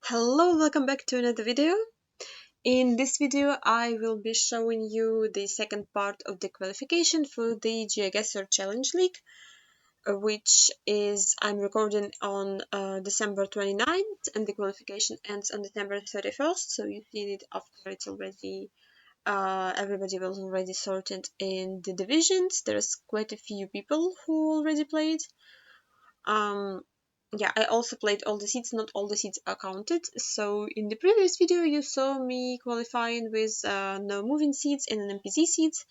Hello, welcome back to another video. In this video, I will be showing you the second part of the qualification for the Geoguessr Challenge League, which is I'm recording on December 29th, and the qualification ends on December 31st. So you see it after it's already everybody was already sorted in the divisions. There's quite a few people who already played. Yeah, I also played all the seeds, not all the seeds are counted. So in the previous video you saw me qualifying with no moving seeds and an NPC seeds,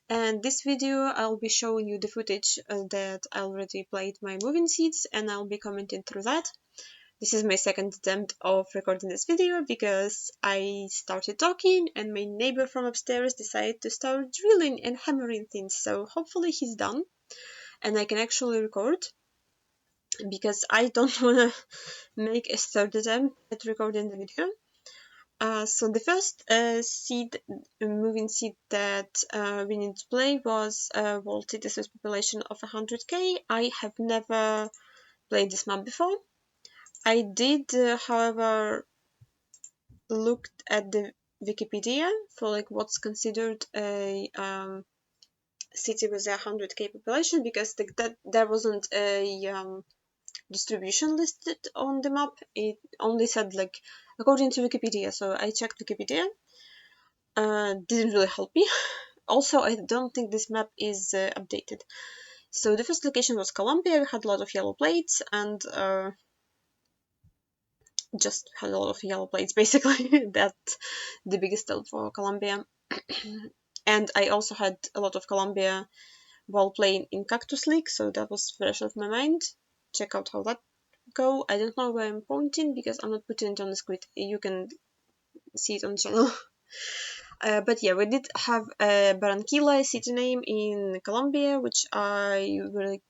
and this video I'll be showing you the footage that I already played my moving seeds, and I'll be commenting through that. This is my second attempt of recording this video because I started talking and my neighbor from upstairs decided to start drilling and hammering things, so hopefully he's done and I can actually record, because I don't want to make a third attempt at recording the video. So the first moving seed that we need to play was World Cities with population of 100k. I have never played this map before. I did, however, looked at the Wikipedia for like what's considered a city with a 100k population, because that there wasn't a distribution listed on the map. It only said like according to Wikipedia, so I checked Wikipedia. Didn't really help me. Also, I don't think this map is updated. So the first location was Colombia. We had a lot of yellow plates and just had a lot of yellow plates basically. That's the biggest tell for Colombia. And I also had a lot of Colombia while playing in Cactus League, so that was fresh off my mind. Check out how that go. I don't know where I'm pointing because I'm not putting it on the screen. You can see it on the channel. But yeah, we did have Barranquilla, a city name in Colombia, which I really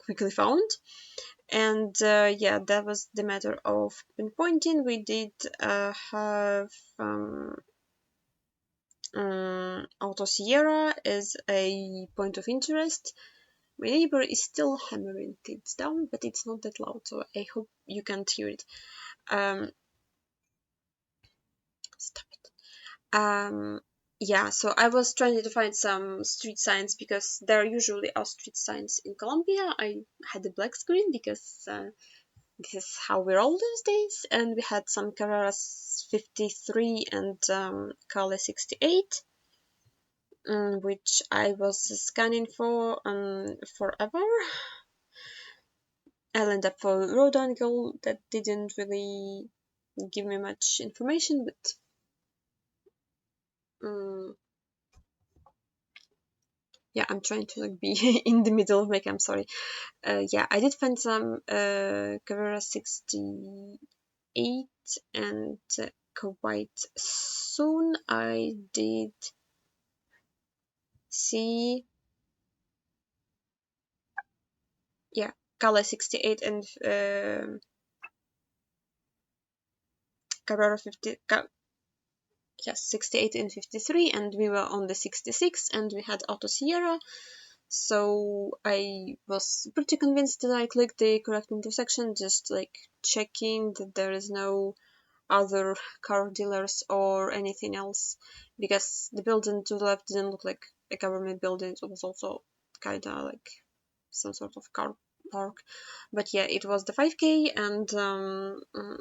quickly found. And yeah, that was the matter of pinpointing. We did have Alto Sierra as a point of interest. My neighbor is still hammering things down, but it's not that loud, so I hope you can't hear it. Stop it. Yeah, so I was trying to find some street signs because there usually are street signs in Colombia. I had a black screen because this is how we roll these days, and we had some Carreras 53 and Cale 68, which I was scanning for forever. I ended up for road angle that didn't really give me much information, but yeah, I'm trying to like be in the middle of my I'm sorry. Yeah, I did find some Carrera 68, and quite soon I did see, yeah, Cala 68 and Carrera 50. Yes, 68 and 53, and we were on the 66, and we had Auto Sierra. So I was pretty convinced that I clicked the correct intersection, just like checking that there is no other car dealers or anything else, because the building to the left didn't look like a government building. It was also kind of like some sort of car park. But yeah, it was the 5k, and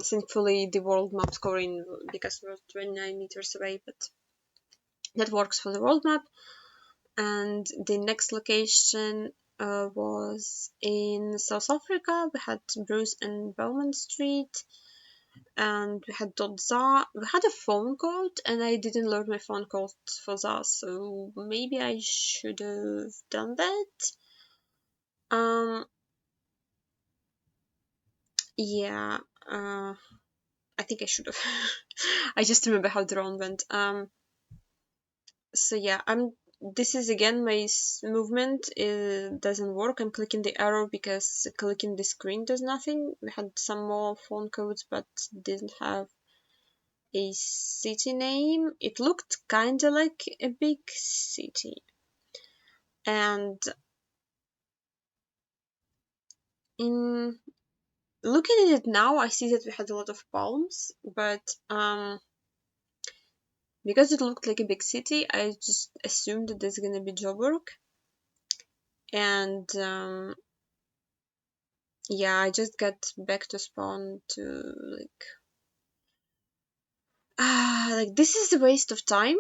thankfully the world map scoring, because we were 29 meters away, but that works for the world map. And the next location was in South Africa. We had Bruce and Bowman Street, and we had Dotza. We had a phone code, and I didn't learn my phone code for that, so maybe I should have done that. Yeah, I think I should have. I just remember how the round went. So yeah, this is again my movement. It doesn't work. I'm clicking the arrow because clicking the screen does nothing. We had some more phone codes, but didn't have a city name. It looked kinda like a big city. And in looking at it now, I see that we had a lot of palms, but because it looked like a big city, I just assumed that there's gonna be Joburg. And yeah, I just got back to spawn to like this is a waste of time.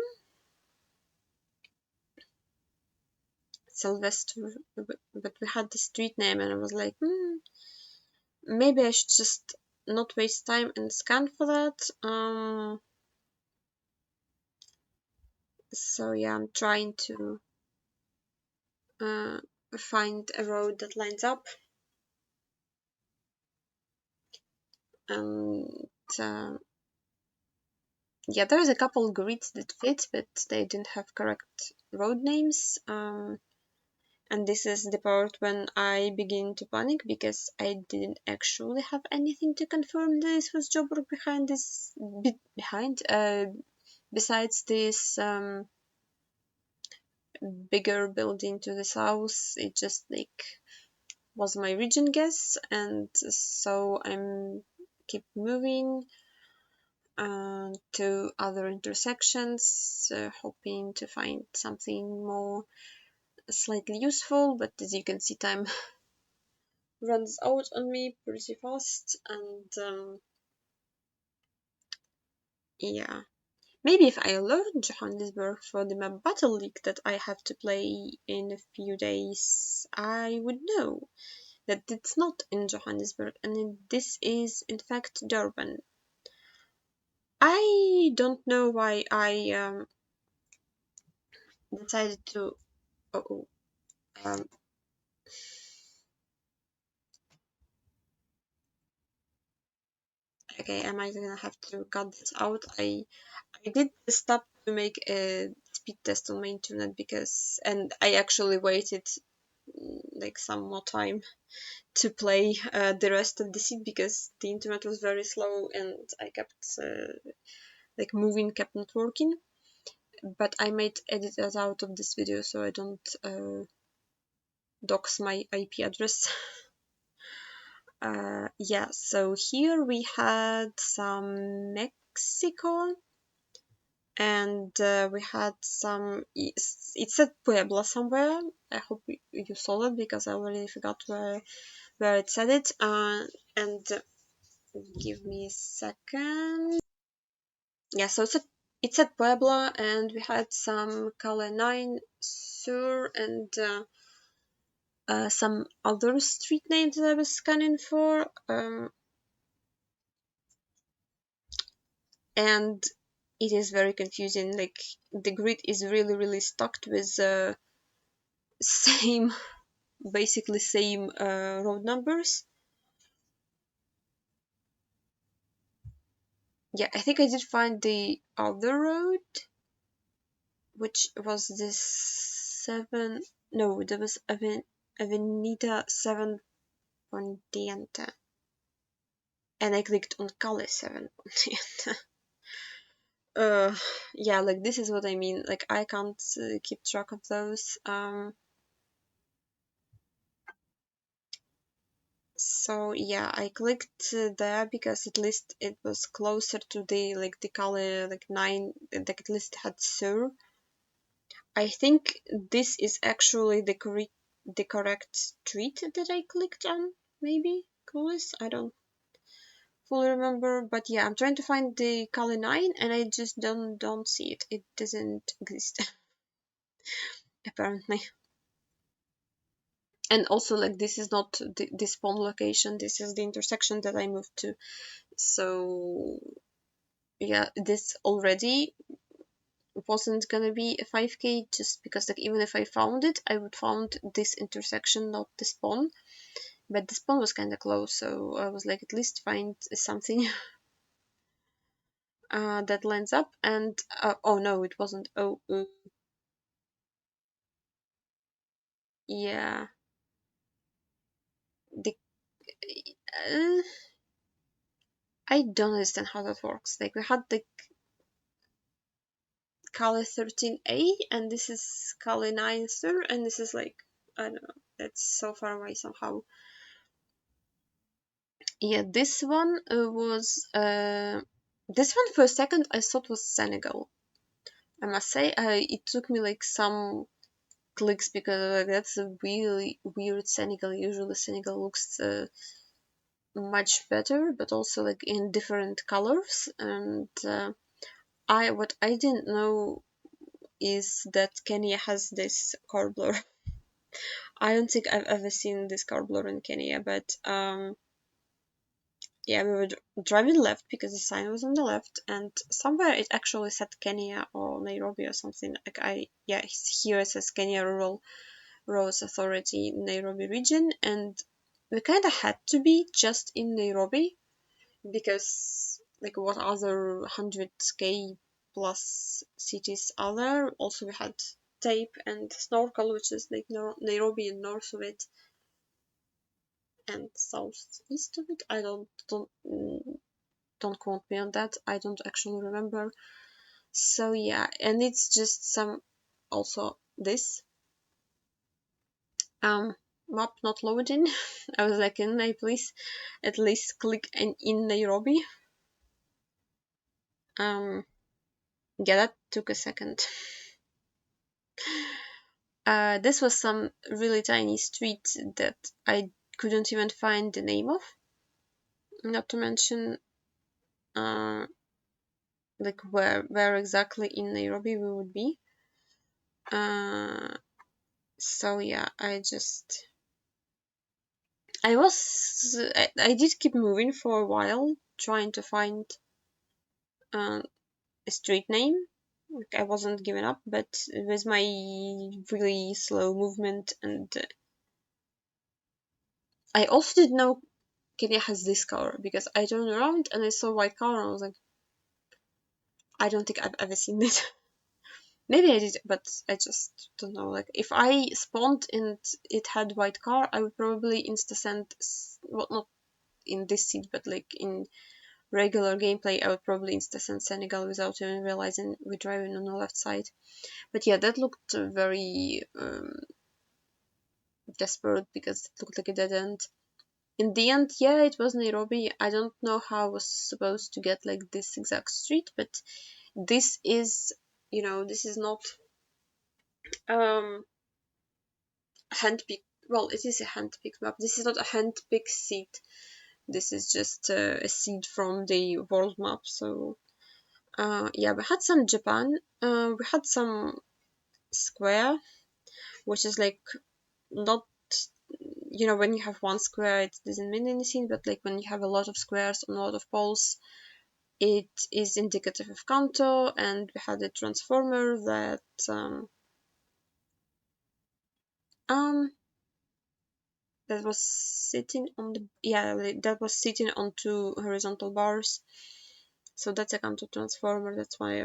Sylvester, but we had the street name, and I was like, maybe I should just not waste time and scan for that. So yeah, I'm trying to uh, find a road that lines up, and yeah, there's a couple grids that fit, but they didn't have correct road names. And this is the part when I begin to panic, because I didn't actually have anything to confirm this was Joburg behind this besides this bigger building to the south. It just like was my region guess, and so I'm keep moving to other intersections, hoping to find something more slightly useful. But as you can see, time runs out on me pretty fast, and yeah, maybe if I learn Johannesburg for the map battle league that I have to play in a few days, I would know that it's not in Johannesburg, and this is in fact Durban. I don't know why I decided to. Oh, um, okay, am I gonna have to cut this out? I did stop to make a speed test on my internet, because, and I actually waited like some more time to play the rest of the seed, because the internet was very slow and I kept like moving kept not working. But I might edit that out of this video so I don't dox my IP address. Yeah, so here we had some Mexico, and we had some, it said Puebla somewhere. I hope you saw it, because I already forgot where it said it. And give me a second. Yeah, so it said Puebla, and we had some Cale 9 Sur, and some other street names that I was scanning for. And it is very confusing. Like the grid is really stuck with same, basically same road numbers. Yeah, I think I did find the other road, which was this 7. No, there was Avenida 7 Pondiente, and I clicked on Cale 7 Pondiente. Yeah, like this is what I mean. Like I can't keep track of those. So yeah, I clicked there because at least it was closer to the like the color like 9, like at least it had Sur. I think this is actually the correct street that I clicked on. Maybe coolest, I don't fully remember, but yeah, I'm trying to find the color 9 and I just don't see it. It doesn't exist apparently. And also, like, this is not the spawn location, this is the intersection that I moved to. So yeah, this already wasn't gonna be a 5k, just because like even if I found it, I would found this intersection, not the spawn. But the spawn was kind of close, so I was like, at least find something that lines up. And oh no, it wasn't. Oh yeah, the uh, I don't understand how that works. Like we had the Kali 13A, and this is Kali 9 Sur, and this is like, I don't know, that's so far away somehow. Yeah, this one was this one for a second I thought was Senegal. I must say, it took me like some clicks because like that's a really weird Senegal. Usually Senegal looks much better, but also like in different colors. And what I didn't know is that Kenya has this car blur. I don't think I've ever seen this car blur in Kenya, but yeah, we were driving left because the sign was on the left, and somewhere it actually said Kenya or Nairobi or something. Like yeah, here it says Kenya Rural Roads Authority, Nairobi region, and we kind of had to be just in Nairobi because like what other 100k plus cities are there? Also, we had tape and snorkel, which is like Nairobi and north of it and southeast of it. I don't quote me on that. I don't actually remember. So yeah, and it's just some also this map not loading. I was like, can I please at least click in Nairobi? Yeah, that took a second. This was some really tiny street that I couldn't even find the name of. Not to mention, like where exactly in Nairobi we would be. So yeah, I did keep moving for a while, trying to find uh, a street name. Like, I wasn't giving up, but with my really slow movement, and I also didn't know Kenya has this car because I turned around and I saw a white car and I was like, I don't think I've ever seen this. Maybe I did, but I just don't know. Like, if I spawned and it had white car, I would probably insta send, well, not in this seed, but like in regular gameplay, I would probably insta send Senegal without even realizing we're driving on the left side. But yeah, that looked very desperate because it looked like a dead end. In the end, yeah, it was Nairobi. I don't know how I was supposed to get like this exact street, but this is, this is not um handpicked. Well, it is a handpicked map. This is not a handpicked seed. This is just a seed from the world map. So yeah, we had some Japan. We had some square, which is like not, when you have one square, it doesn't mean anything. But like when you have a lot of squares and a lot of poles, it is indicative of Kanto. And we had a transformer that um that was sitting on the that was sitting on two horizontal bars. So that's a Kanto transformer. That's why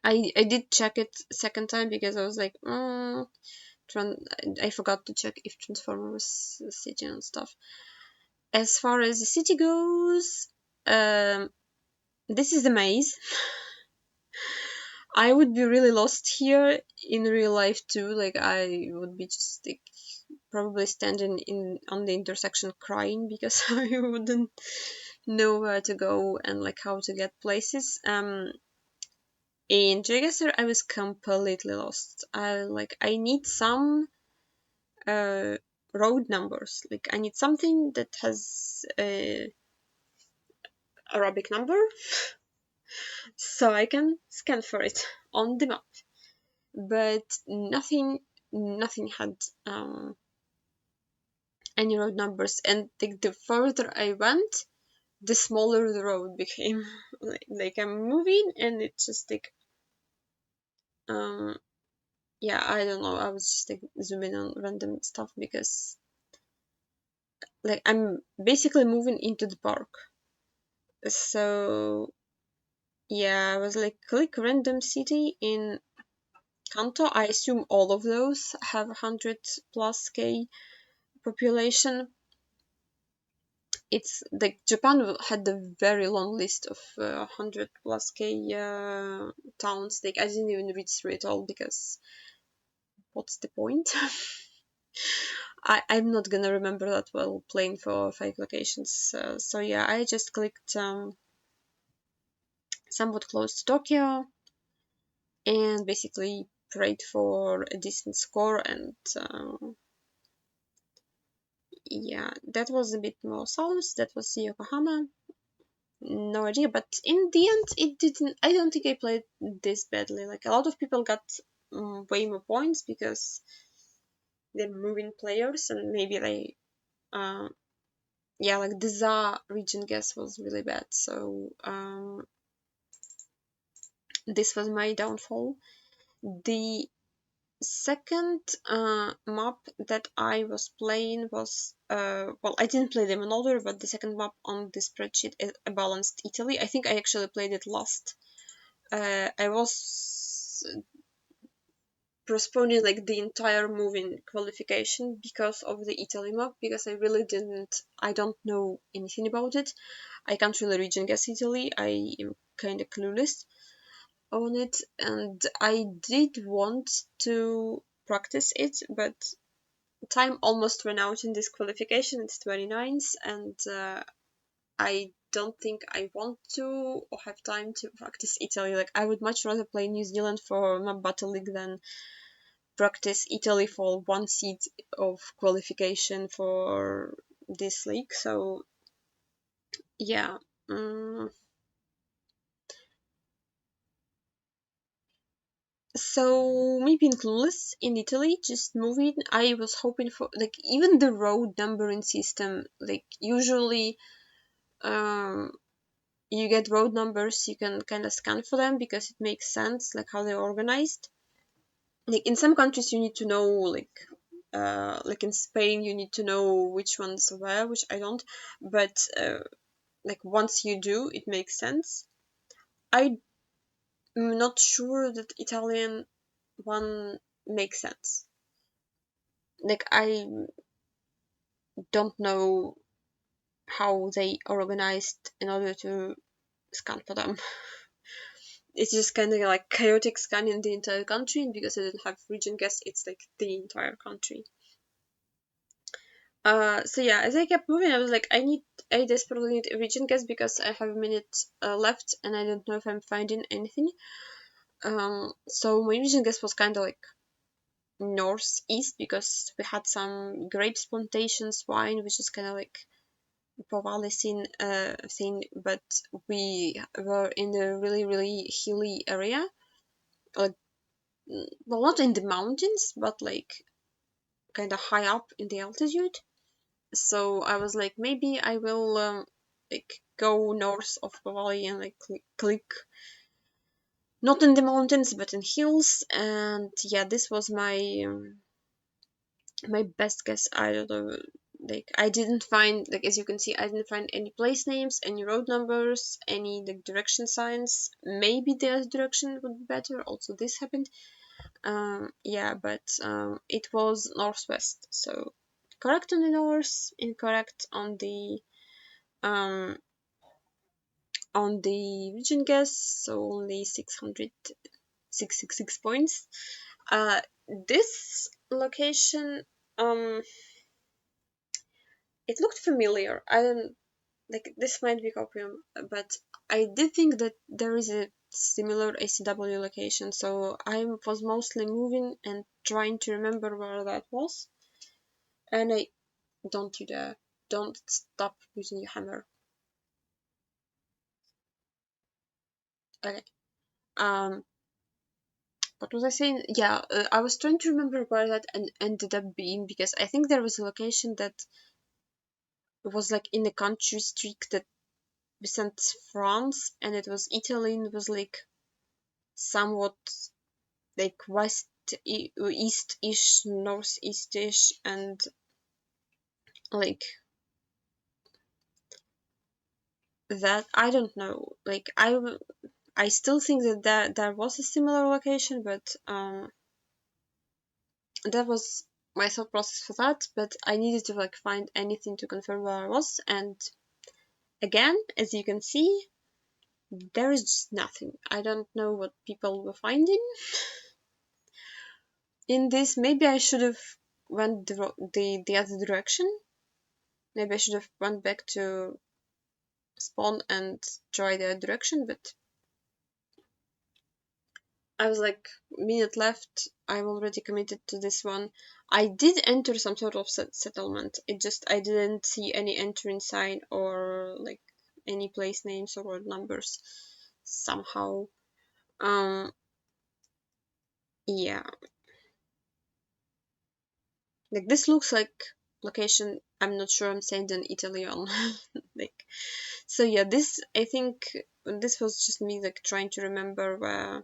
I did check it second time because I was like, I forgot to check if transformer was sitting on stuff. As far as the city goes, this is the maze. I would be really lost here in real life too. Like I would be just like probably standing on the intersection crying because I wouldn't know where to go and like how to get places. In Geoguessr, I was completely lost. I need some uh road numbers. Like I need something that has a Arabic number so I can scan for it on the map. But nothing had any road numbers, and the further I went, the smaller the road became. Like I'm moving and it's just like yeah, I don't know, I was just like zooming on random stuff because like I'm basically moving into the park. So yeah, I was like click random city in Kanto. I assume all of those have 100 plus k population. It's like Japan had a very long list of 100 plus k towns. Like I didn't even read through it all because what's the point? I'm not gonna remember that well playing for 5 locations. So yeah, I just clicked somewhat close to Tokyo and basically prayed for a decent score, and yeah, that was a bit more south. That was Yokohama. No idea, but in the end, it didn't. I don't think I played this badly. Like, a lot of people got way more points because they're moving players, and maybe they, yeah, like the ZA region guess was really bad. So this was my downfall. The second map that I was playing was well, I didn't play them in order, but the second map on the spreadsheet is a balanced Italy. I think I actually played it last. I was postponing like the entire move in qualification because of the Italy map, because I don't know anything about it. I can't really region guess Italy. I am kind of clueless on it, and I did want to practice it, but time almost ran out in this qualification. It's 29th, and I don't think I want to or have time to practice Italy. Like, I would much rather play New Zealand for Map Battle League than practice Italy for one seat of qualification for this league. So yeah. So me being clueless in Italy, just moving, I was hoping for like even the road numbering system. Like, usually, um, you get road numbers, you can kind of scan for them because it makes sense, like how they're organized. Like, in some countries, you need to know, like in Spain, you need to know which one's where, which I don't. But like, once you do, it makes sense. I'm not sure that Italian one makes sense. Like, I don't know how they organized in order to scan for them. It's just kind of like chaotic scanning the entire country, and because I didn't have region guess, it's like the entire country. So yeah, as I kept moving, I was like, I desperately need a region guess because I have a minute left, and I don't know if I'm finding anything. So my region guess was kind of like northeast, because we had some grapes plantations, wine, which is kind of like Povale thing, but we were in a really, really hilly area. Like, well, not in the mountains, but like kind of high up in the altitude. So I was like, maybe I will like go north of Povale and like click not in the mountains but in hills. And yeah, this was my best guess. I don't know, like, I didn't find, like, as you can see, I didn't find any place names, any road numbers, any like direction signs. Maybe the direction would be better. Also, this happened. Yeah, but it was northwest, so correct on the north, incorrect um on the region guess, so only 666 points. This location, it looked familiar. I don't, like, this might be copium, but I did think that there is a similar ACW location, so I was mostly moving and trying to remember where that was. And I don't do that. Don't stop using your hammer. Okay. Um, what was I saying? Yeah, I was trying to remember where that ended up being, because I think there was a location that was like in a country streak that sent France, and it was Italy, and it was like somewhat like east-ish, northeast-ish, and like that. I don't know. Like, I still think that there was a similar location, but that was my thought process for that. But I needed to like find anything to confirm where I was, and again, as you can see, there is just nothing. I don't know what people were finding in this. Maybe I should have went the other direction. Maybe I should have went back to spawn and try the other direction, but I was like, minute left, I'm already committed to this one. I did enter some sort of settlement. It just, I didn't see any entering sign or like any place names or numbers somehow. Yeah. Like this looks like location, I'm not sure I'm saying in Italy on like, so yeah, this, I think this was just me like trying to remember where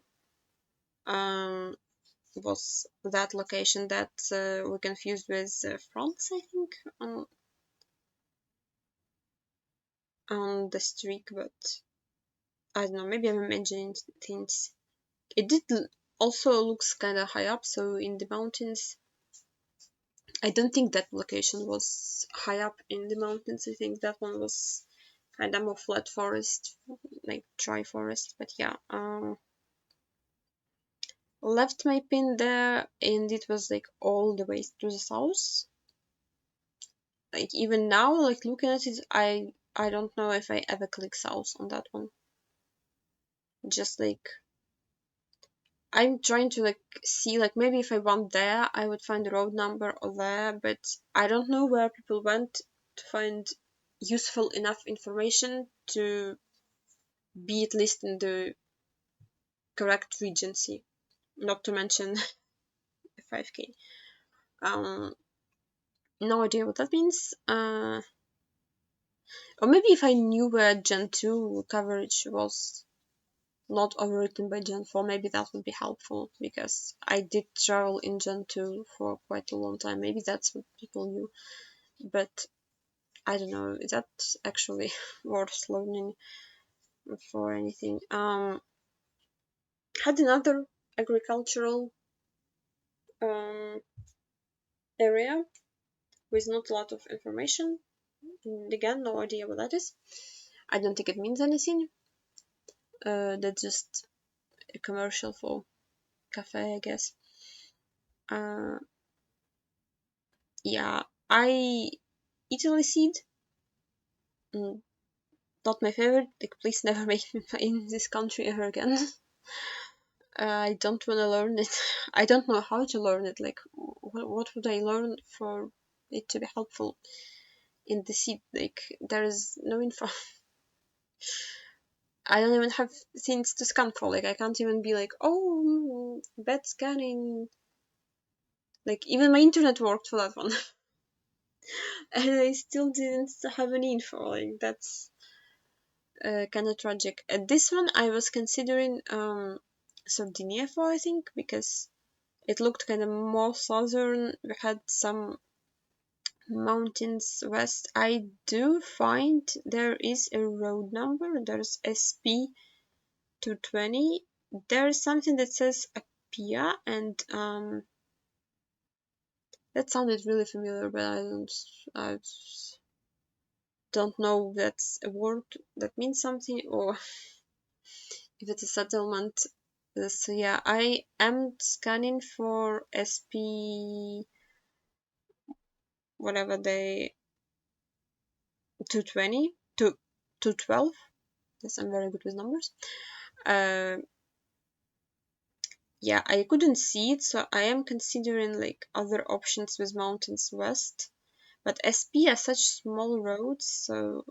was that location that we confused with France, I think, on the streak, but I don't know, maybe I'm imagining things. It did also looks kind of high up, so in the mountains. I don't think that location was high up in the mountains. I think that one was kind of more flat forest, like dry forest. But yeah, left my pin there, and it was like all the way to the south. Like even now, like looking at it, I don't know if I ever click south on that one. Just like I'm trying to like see, like maybe if I went there, I would find the road number or there, but I don't know where people went to find useful enough information to be at least in the correct regency, not to mention 5k. No idea what that means. Or maybe if I knew where Gen 2 coverage was not overwritten by Gen 4, maybe that would be helpful, because I did travel in Gen 2 for quite a long time. Maybe that's what people knew, but I don't know, is that actually worth learning for anything? Had another agricultural area with not a lot of information. And again, no idea what that is. I don't think it means anything. That's just a commercial for cafe, I guess. Yeah, I Italy seed. Mm, not my favorite. Like, please never make me in this country ever again. I don't want to learn it. I don't know how to learn it. Like, what would I learn for it to be helpful in the seed? Like, there is no info. I don't even have things to scan for. Like, I can't even be like, oh, bad scanning. Like, even my internet worked for that one. And I still didn't have any info. Like, that's kind of tragic. This one I was considering Sardinia for, I think, because it looked kind of more southern. We had some mountains west. I do find there is a road number. There's SP 220. There's something that says Apia, and that sounded really familiar, but I don't know if that's a word that means something or if it's a settlement. So yeah, I am scanning for SP whatever they 220 to 212. Yes, I'm very good with numbers. Uh, yeah, I couldn't see it, so I am considering like other options with mountains west. But SP are such small roads, so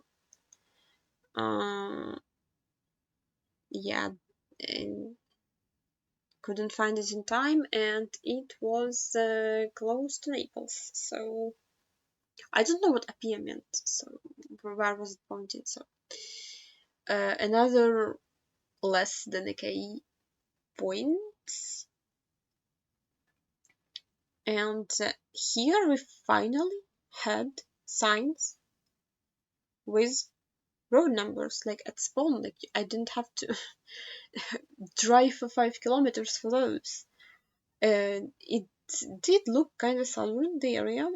yeah, and couldn't find it in time, and it was close to Naples. So I don't know what Apia meant. So where was it pointed? So another less than a K points. And here we finally had signs with road numbers, like at spawn. Like I didn't have to drive for 5 kilometers for those. It did look kind of southern, the area,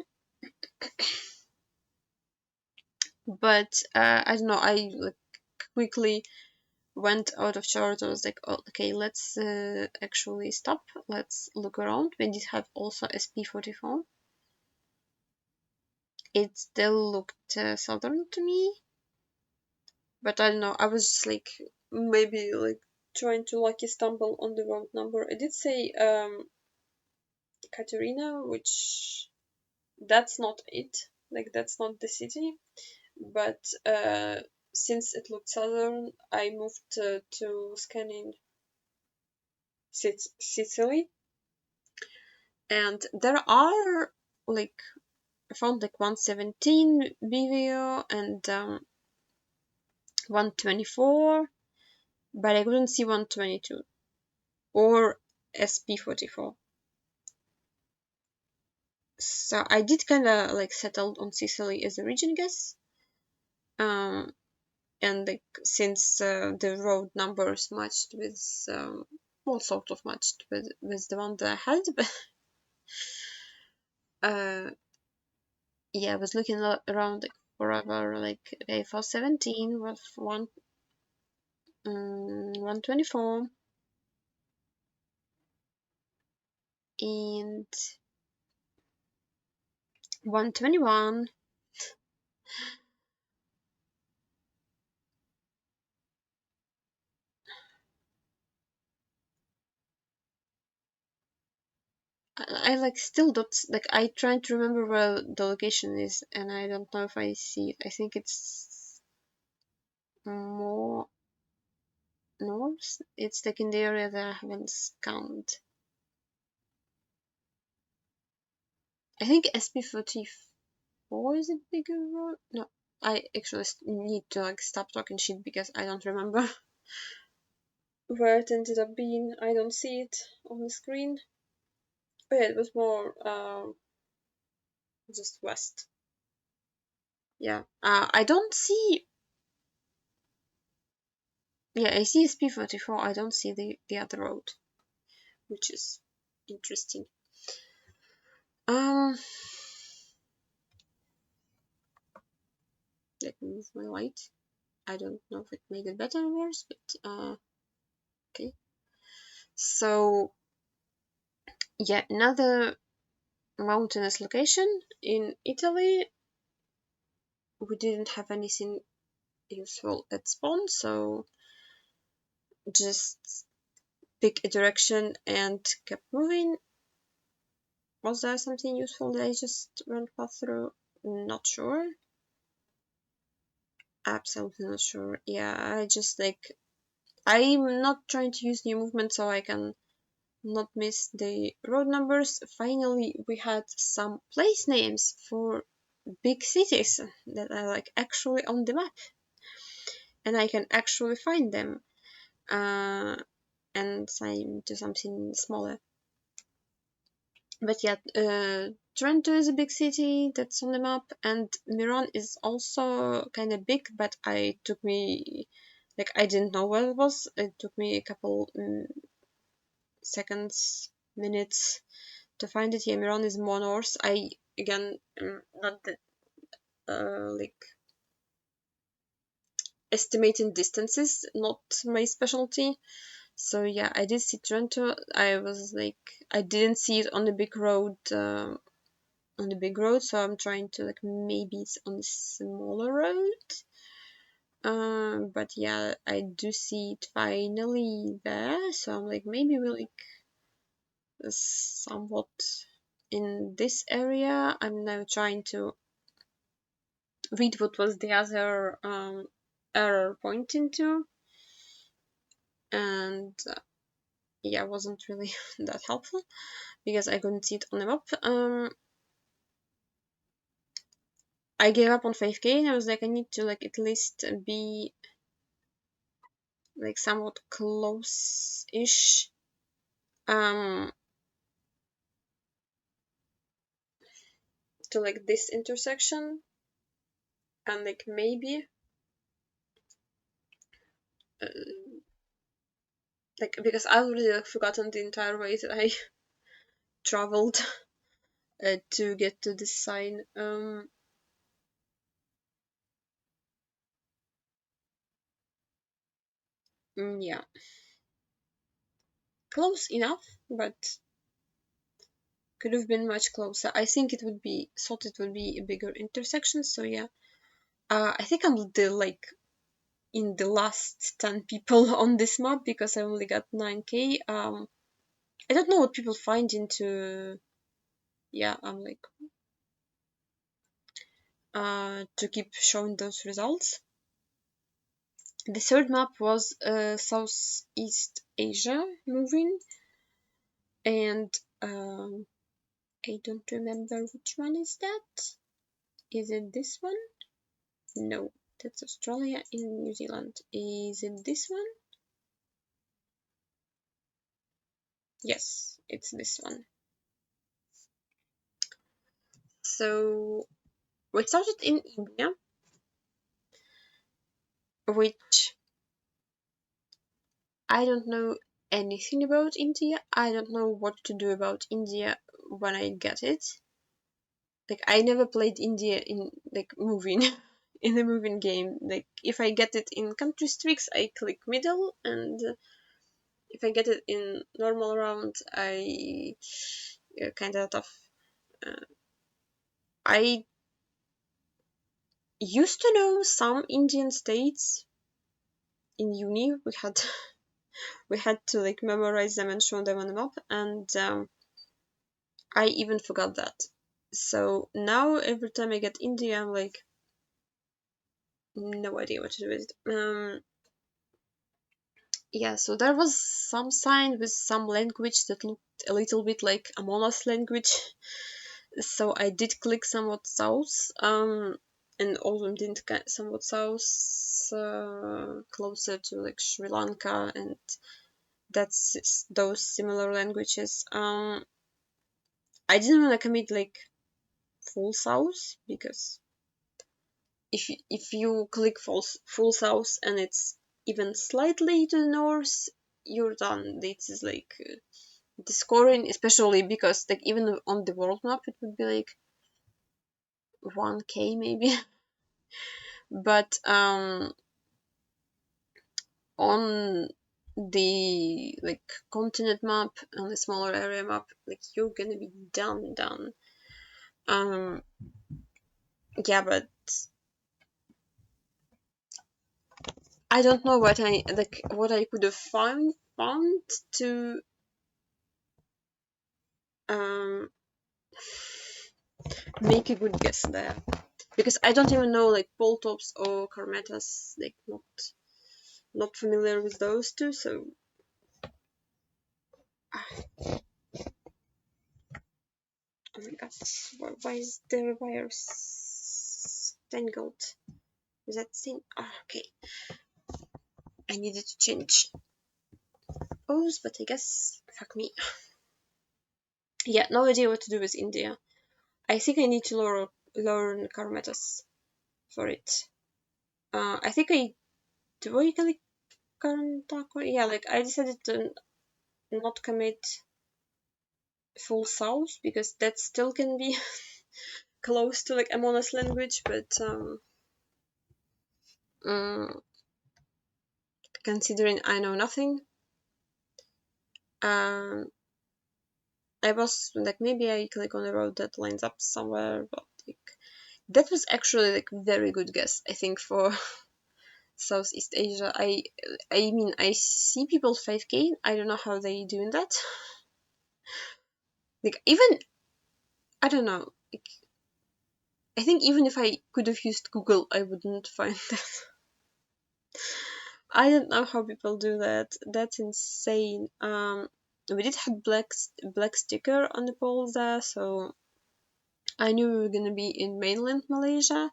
but I don't know. I like quickly went out of chart. I was like, oh, okay, let's actually stop. Let's look around. We did have also SP44. it still looked southern to me, but I don't know. I was just like maybe like trying to lucky stumble on the road number. I did say Katerina, which that's not it. Like that's not the city, but since it looked southern, I moved to scanning Sicily, and there are like I found like 117 BVO and 124, but I couldn't see 122 or SP44. So I did kind of like settled on Sicily as a region guess. Um, and like since the road numbers matched with well, sort of matched with the one that I had, but yeah, I was looking around like forever, like okay, for 17 with 124 and 121. I like still don't like I trying to remember where the location is, and I don't know if I see it. I think it's more north. It's like in the area that I haven't scanned. I think SP44 is a bigger road. No, I actually need to like stop talking shit because I don't remember where it ended up being. I don't see it on the screen. But yeah, it was more just west. Yeah, I don't see. Yeah, I see SP44. I don't see the other road, which is interesting. Um, let me move my light. I don't know if it made it better or worse, but okay. So yeah, another mountainous location in Italy. We didn't have anything useful at spawn, so just pick a direction and kept moving. Was there something useful that I just went past through? Not sure. Absolutely not sure. Yeah, I just like I'm not trying to use new movement so I can not miss the road numbers. Finally, we had some place names for big cities that are like actually on the map, and I can actually find them. And sign to something smaller. But yeah, Trento is a big city that's on the map, and Miran is also kind of big, but I didn't know where it was. It took me a couple seconds, minutes to find it. Yeah, Miran is more north. I again not the like estimating distances, not my specialty. So yeah, I did see Trento. I was like, I didn't see it on the big road. So I'm trying to like maybe it's on the smaller road. But yeah, I do see it finally there. So I'm like maybe we're like somewhat in this area. I'm now trying to read what was the other error pointing to, and yeah, wasn't really that helpful because I couldn't see it on the map. I gave up on 5k and I was like, I need to like at least be like somewhat close-ish to like this intersection, and like maybe uh, like because I already like forgotten the entire way that I traveled to get to this sign. Yeah, close enough, but Could have been much closer. I think it would be thought it would be a bigger intersection. So yeah, I think I'm the like in the last 10 people on this map because I only got 9k. I don't know what people find into. Yeah, I'm like to keep showing those results. The third map was Southeast Asia moving, and I don't remember which one is that. Is it this one? No, that's Australia and New Zealand. Is it this one? Yes, it's this one. So we started in India, which I don't know anything about India. I don't know what to do about India when I get it. Like I never played India in like moving in a moving game. Like if I get it in country streaks, I click middle, and if I get it in normal round, I kind of tough. I used to know some Indian states in uni. We had to like memorize them and show them on the map, and I even forgot that. So now every time I get India, I'm like, no idea what to do with it. Yeah, so there was some sign with some language that looked a little bit like Among Us language. So I did click somewhat south, and all of them didn't get somewhat south, closer to like Sri Lanka, and that's those similar languages. I didn't want to commit like full south because if you click full south and it's even slightly to the north, you're done. It is like the scoring, especially because like even on the world map, it would be like 1k maybe. But on the like continent map, on the smaller area map, like you're gonna be done. Um, yeah, but I don't know what I could have found to um make a good guess there, because I don't even know like pole tops or carmetas, like not familiar with those two. So oh my god, why is the wire tangled? Is that thing? Oh, okay, I needed to change those, but I guess fuck me. Yeah, no idea what to do with India. I think I need to learn carmetas for it. I think I do. I can Karnataka. Yeah, like I decided to not commit full south because that still can be close to like a Amona's language, but mm, considering I know nothing, um, I was like maybe I click on a road that lines up somewhere, but like that was actually like very good guess I think for Southeast Asia. I mean I see people 5k. I don't know how they doing that. Like even I don't know. Like, I think even if I could have used Google, I wouldn't find that. I don't know how people do that. That's insane. We did have black sticker on the pole there, so I knew we were gonna be in mainland Malaysia.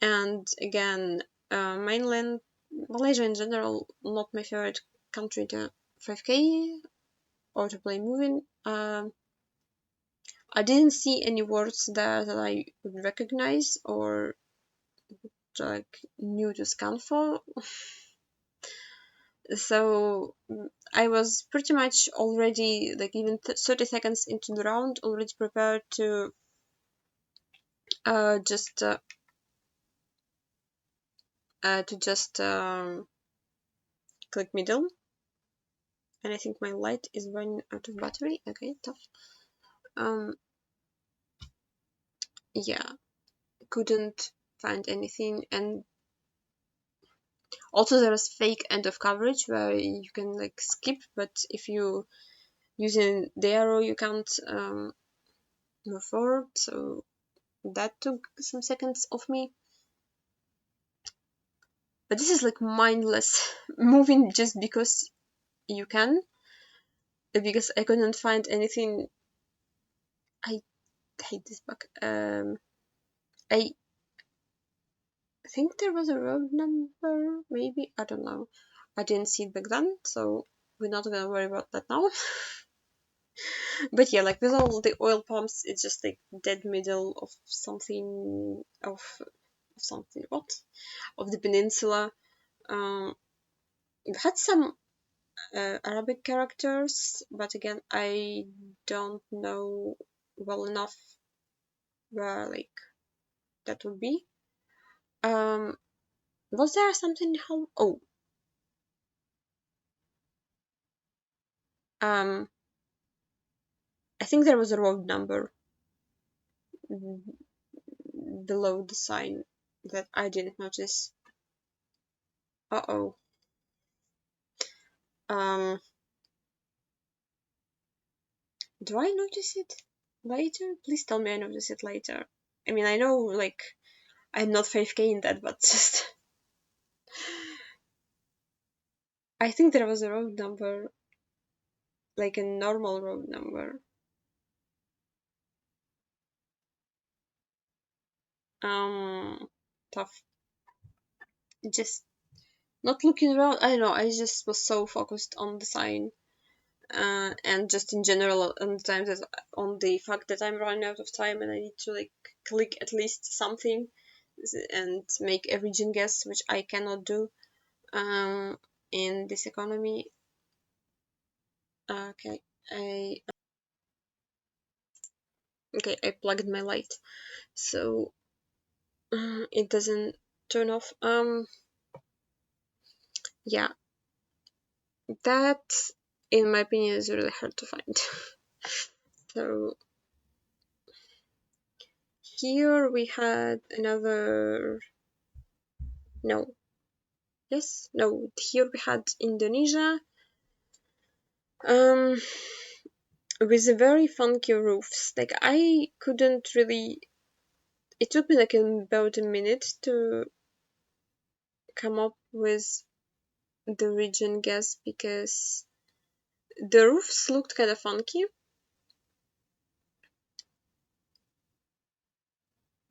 And again, mainland Malaysia in general, not my favorite country to 5k or to play moving. I didn't see any words there that I would recognize or like new to scan for. So I was pretty much already like even 30 seconds into the round already prepared to just click middle, and I think my light is running out of battery. Okay, tough. yeah, couldn't find anything. And also there is fake end of coverage where you can like skip, but if you using the arrow you can't move forward, so that took some seconds of me. But this is like mindless moving just because you can, because I couldn't find anything. I hate this bug. I think there was a road number, maybe, I don't know. I didn't see it back then, so we're not gonna worry about that now. But yeah, like with all the oil pumps, it's just like dead middle of something, of something, what? Of the peninsula. It had some Arabic characters, but again, I don't know well enough where like that would be. Was there something? How? Oh, I think there was a road number below the sign that I didn't notice. Uh-oh. Um, do I notice it later? Please tell me I notice it later. I mean, I know, like, I'm not 5k in that, but just... I think there was a road number, like a normal road number. Tough. Just not looking around. I don't know, I just was so focused on the sign. And just in general on the time that on the fact that I'm running out of time and I need to like click at least something and make a region guess, which I cannot do in this economy. Okay, I I plugged my light, so it doesn't turn off. Yeah, that in my opinion is really hard to find. So here we had another, no, yes, no, here we had Indonesia, um with very funky roofs. Like I couldn't really, it took me like about a minute to come up with the region guess because the roofs looked kind of funky.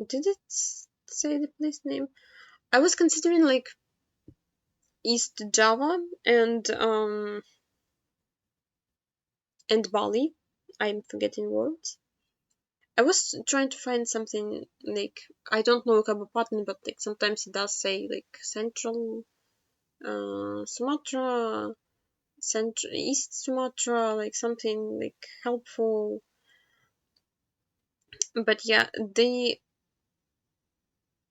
Did it say the place name? I was considering like East Java and Bali. I'm forgetting words. I was trying to find something like, I don't know Kabupaten, but like sometimes it does say like Central Sumatra, Central East Sumatra, like something like helpful. But yeah,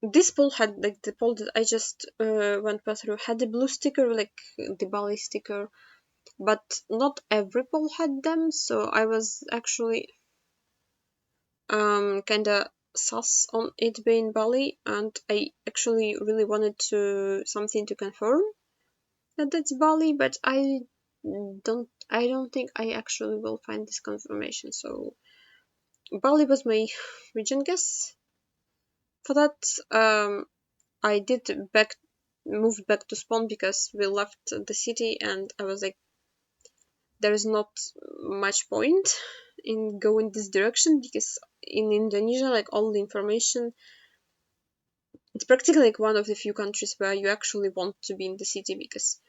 this poll had like the poll that I just went through had the blue sticker, like the Bali sticker, but not every poll had them. So I was actually kinda sus on it being Bali, and I actually really wanted to something to confirm that that's Bali, but I don't think I actually will find this confirmation. So Bali was my region guess. For that, I did moved back to spawn because we left the city, and I was like, there is not much point in going this direction because in Indonesia, like all the information, it's practically like one of the few countries where you actually want to be in the city because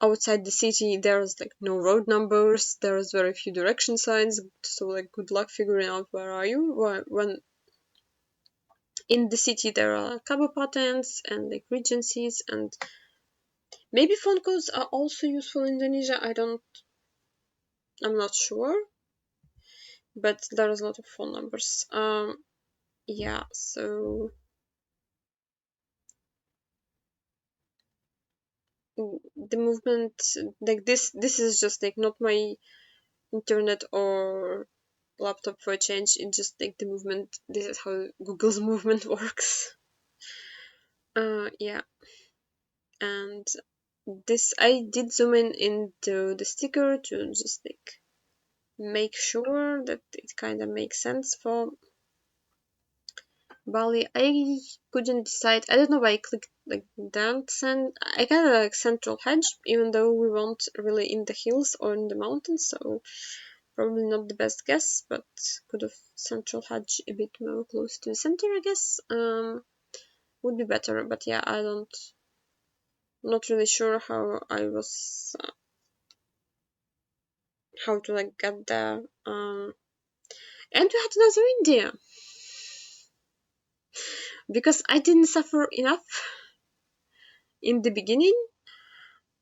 outside the city there's like no road numbers, there's very few direction signs, so like good luck figuring out where are you. When in the city there are cabo patents and like regencies, and maybe phone codes are also useful in Indonesia. I'm not sure, but there's a lot of phone numbers. Yeah, so the movement, like this is just like not my internet or laptop for a change. It just like the movement. This is how Google's movement works. Yeah, and this I did zoom in into the sticker to just like make sure that it kind of makes sense for Bali. I couldn't decide. I don't know why I clicked like down send. I kind of like central hedge, even though we weren't really in the hills or in the mountains, so probably not the best guess, but could have central hedge a bit more close to the center, I guess. Would be better, but yeah, I don't. Not really sure how I was how to like get there. And we had another India because I didn't suffer enough in the beginning.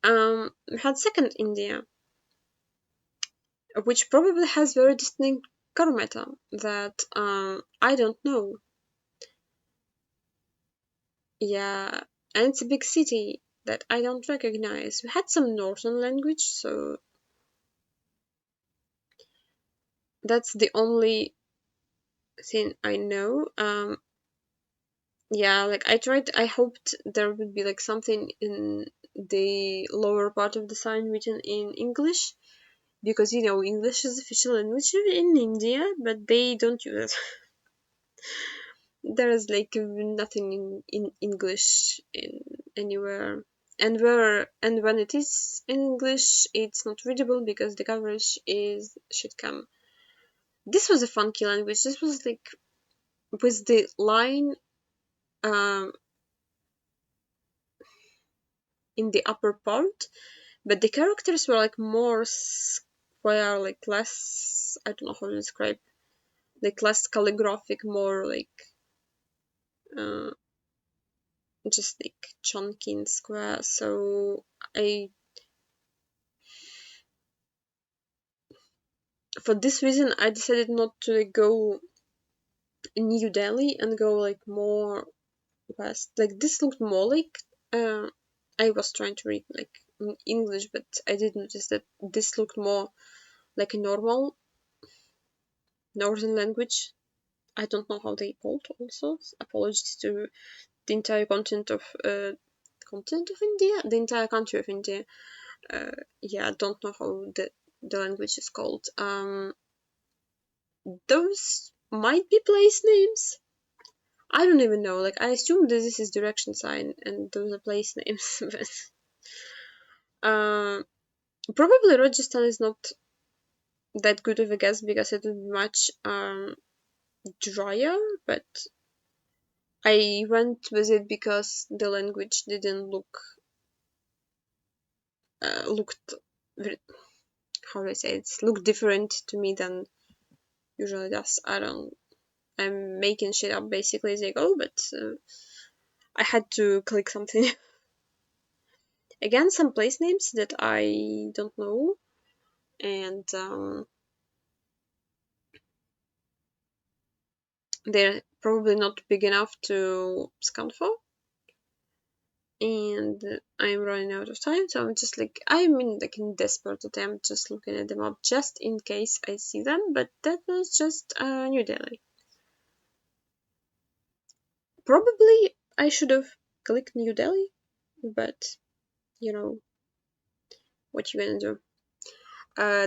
We had second India, which probably has very distinct color meta that I don't know. Yeah, and it's a big city that I don't recognize. We had some northern language, so that's the only thing I know. Yeah, like I hoped there would be like something in the lower part of the sign written in English, because you know English is official language in India, but they don't use it. There is like nothing in English in anywhere, and when it is in English, it's not readable because the coverage is shitcam. This was a funky language. This was like with the line um in the upper part, but the characters were like more square, like less, I don't know how to describe, like less calligraphic, more like uh, just like chunky and square. So I, for this reason, I decided not to like, go New Delhi and go like more west. Like this looked more like I was trying to read like in English, but I did notice that this looked more like a normal northern language. I don't know how they called also. Apologies to the entire continent of India, the entire country of India. Yeah, I don't know how the language is called. Those might be place names. I don't even know. Like I assume that this is direction sign and those are place names. But probably Rajasthan is not that good of a guess because it would be much drier. But I went with it because the language didn't looked very, how do I say it, looked different to me than usually does. I'm making shit up basically as I go, but I had to click something. Again, some place names that I don't know, and they're probably not big enough to scan for. And I'm running out of time, so I'm just like I'm in like in desperate attempt, just looking at them up just in case I see them. But that was just New Delhi. Probably I should have clicked New Delhi, but you know what you gonna do.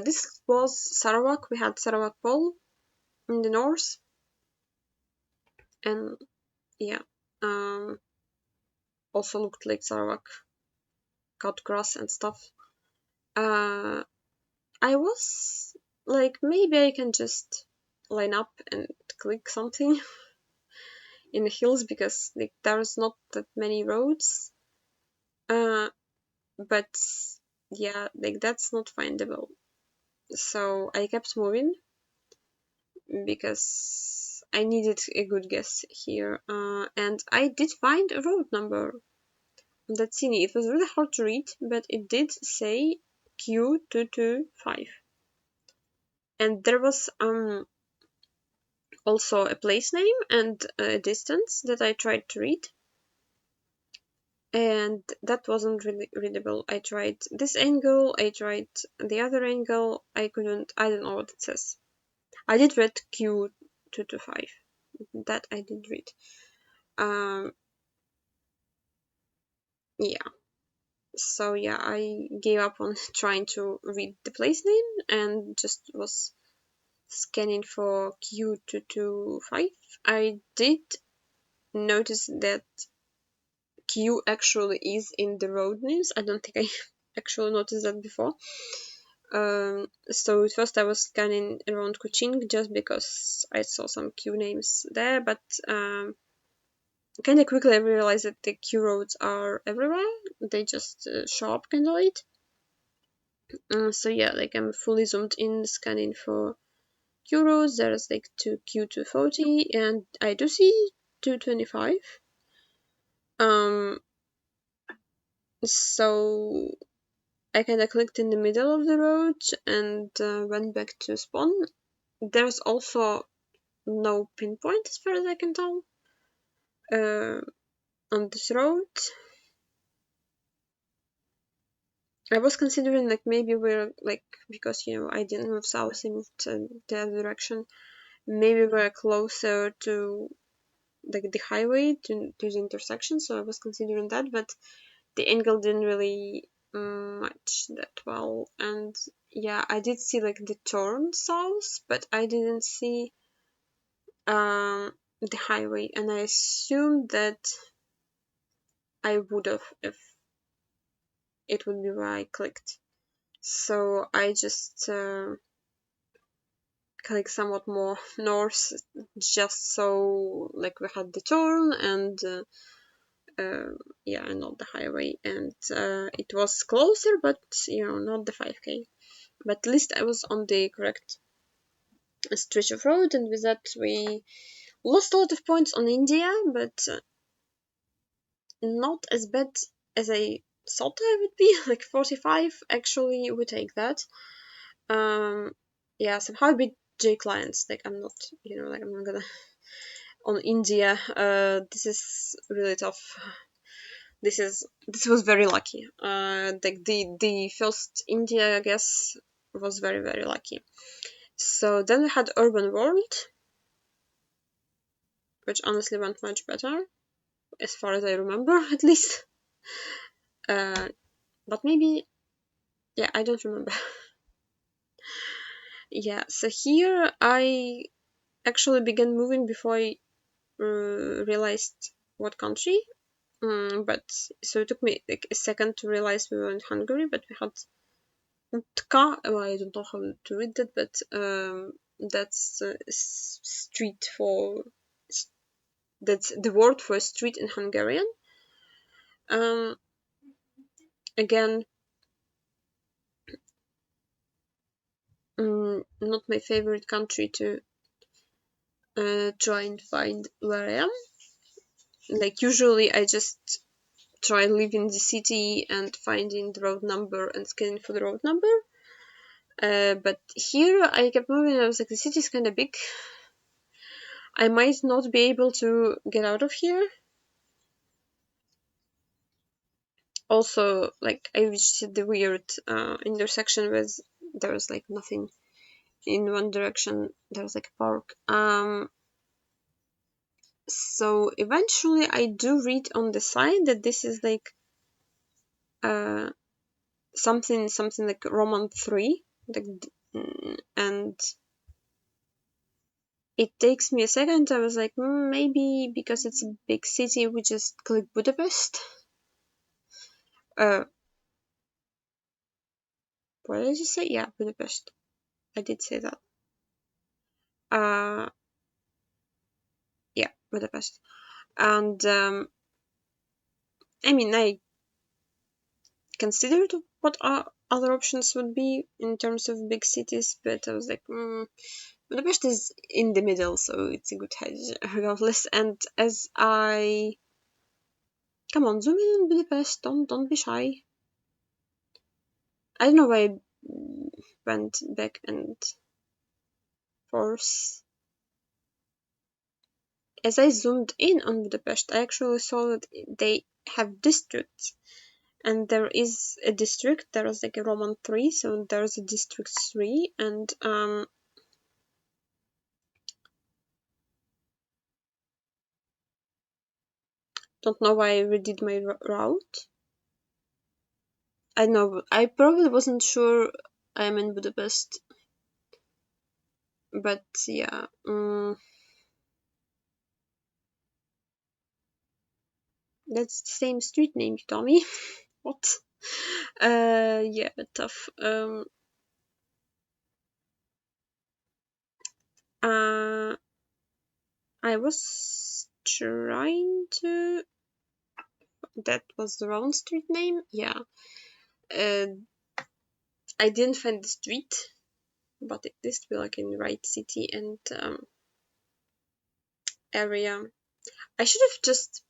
This was Sarawak. We had Sarawak Pole in the north, and yeah, also looked like Sarawak, cut grass and stuff. Uh, I was like, maybe I can just line up and click something in the hills because like there's not that many roads. But yeah, like that's not findable. So I kept moving because I needed a good guess here. And I did find a road number on that scene. It was really hard to read, but it did say Q225. And there was also a place name and a distance that I tried to read. and that wasn't really readable. I tried this angle, I tried the other angle, I couldn't. I don't know what it says. I did read Q225. That I did read. Yeah. So yeah, I gave up on trying to read the place name and just was scanning for Q225. I did notice that Q actually is in the road names. I don't think I actually noticed that before. So at first I was scanning around Kuching just because I saw some Q names there, but kind of quickly I realized that the Q roads are everywhere. They just show up kind of late. So yeah, like I'm fully zoomed in scanning for Q roads. There's like Q240 and I do see 225. So I kind of clicked in the middle of the road and went back to spawn. There's also no pinpoint as far as I can tell on this road. I was considering like maybe we're like, because I didn't move south, I moved the other direction. Maybe we're closer to like the highway to the intersection, so I was considering that, but the angle didn't really match that well. And yeah, I did see like the turn south, but I didn't see the highway, and I assumed that I would have if it would be where I clicked. So I just clicked somewhat more north, just so like we had the turn and yeah, and not the highway, and it was closer, but not the 5k. But at least I was on the correct stretch of road, and with that we lost a lot of points on India, but not as bad as I thought I would be. Like 45, actually, we take that. Yeah, somehow I beat J clients. Like I'm not, like I'm not gonna on India. This is really tough. This was very lucky. Like the first India, I guess, was very very lucky. So then we had Urban World, which honestly went much better, as far as I remember, at least. But maybe, yeah, I don't remember. Yeah, so here I actually began moving before I realized what country. But so it took me like a second to realize we were in Hungary, but we had Utka. Well, I don't know how to read that, but that's street for. That's the word for street in Hungarian. Um, Again, not my favorite country to try and find where I am. Like usually, I just try leaving the city and finding the road number and scanning for the road number. But here I kept moving. I was like, the city's kind of big. I might not be able to get out of here. Also, like I reached the weird intersection where there was like nothing in one direction. There was like a park. So eventually, I do read on the side that this is like uh something like Roman 3, like, and it takes me a second. I was like, maybe because it's a big city, we just click Budapest. Uh, what did you say? Yeah, Budapest. I did say that. Uh, yeah, Budapest. And I mean, I considered what other options would be in terms of big cities, but I was like, Budapest is in the middle, so it's a good hedge regardless. And as I come on, zoom in on Budapest. Don't be shy. I don't know why I went back and forth. as I zoomed in on Budapest, I actually saw that they have districts. And there is a district, there is like a Roman 3, so there's a district 3, and don't know why I redid my route. I know, I probably wasn't sure I'm in Budapest, but yeah. That's the same street name you told me. What? Yeah, tough. Uh, I was trying to. That was the wrong street name. Yeah. Uh, I didn't find the street, but it needs to be like in the right city and area. I should have just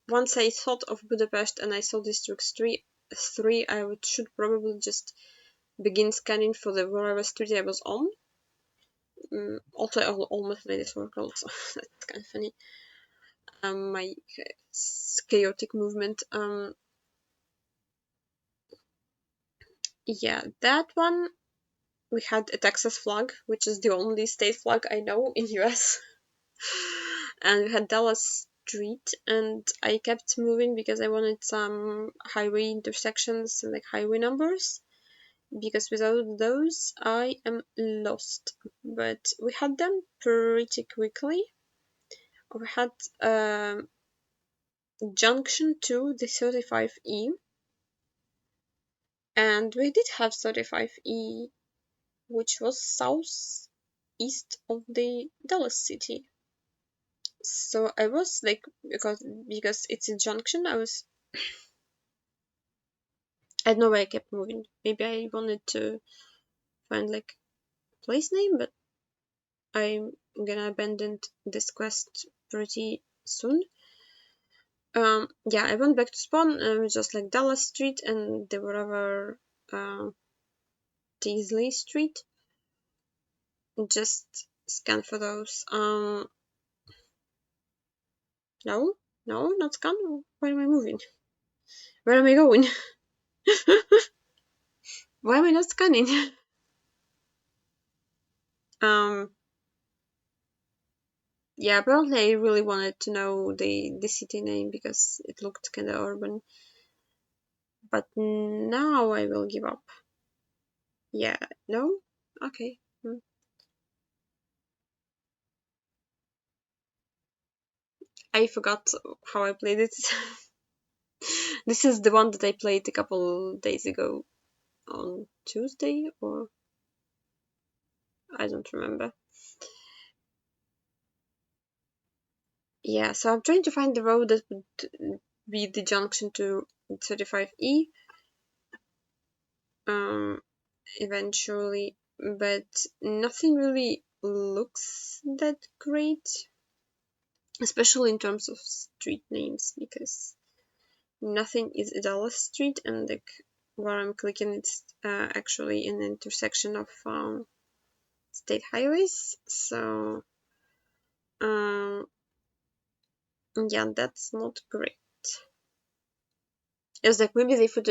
once I thought of Budapest and I saw District 3, I should probably just begin scanning for the whatever street I was on. Also, I almost made a circle, so that's kind of funny. My chaotic movement. Yeah, that one. We had a Texas flag, which is the only state flag I know in US. And we had Dallas Street, and I kept moving because I wanted some highway intersections and like highway numbers. Because without those, I am lost. But we had them pretty quickly. We had junction to the 35E, and we did have 35E, which was southeast of the Dallas city. So I was like, because it's a junction, I don't know why I kept moving. Maybe I wanted to find like place name, but I'm gonna abandon this quest pretty soon. Yeah, I went back to spawn, just like Dallas Street and the whatever Teasley Street. Just scan for those. No, no, not scan. Where am I moving? Where am I going? Why am I not scanning? um, yeah, apparently I really wanted to know the city name because it looked kind of urban. But now I will give up. Yeah, no? Okay. I forgot how I played it. This is the one that I played a couple days ago on Tuesday, or I don't remember. Yeah, so I'm trying to find the road that would be the junction to 35E eventually, but nothing really looks that great, especially in terms of street names, because nothing is a Dallas Street, and like where I'm clicking, it's actually an intersection of state highways. So yeah, that's not great. It was like maybe they put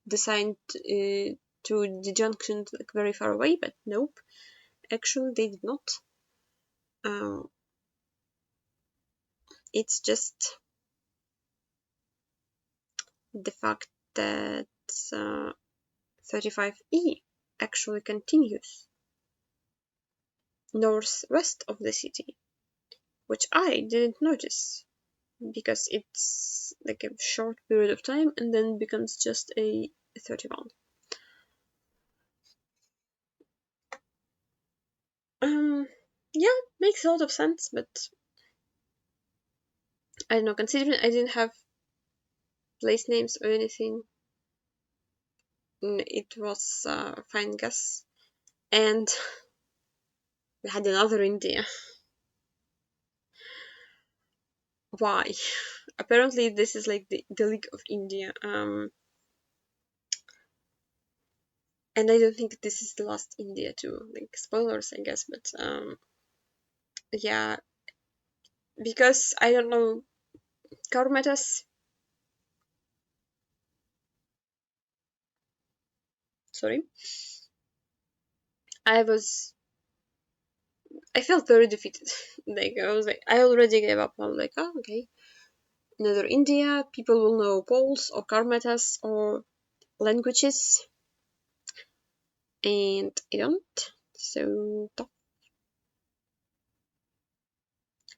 the sign to the junction like very far away, but nope. Actually, they did not. It's just the fact that 35E actually continues northwest of the city, which I didn't notice because it's like a short period of time and then becomes just a 31. Yeah, makes a lot of sense, but I don't know, considering I didn't have place names or anything, it was a fine guess. And we had another India. Why? Apparently this is like the League of India. And I don't think this is the last India too. Like spoilers, I guess, but yeah, because I don't know, Karmatas. Sorry, I was I felt very defeated. Like I was like I already gave up. I was like, oh okay, neither India people will know Poles or Karmatas or languages, and I don't. So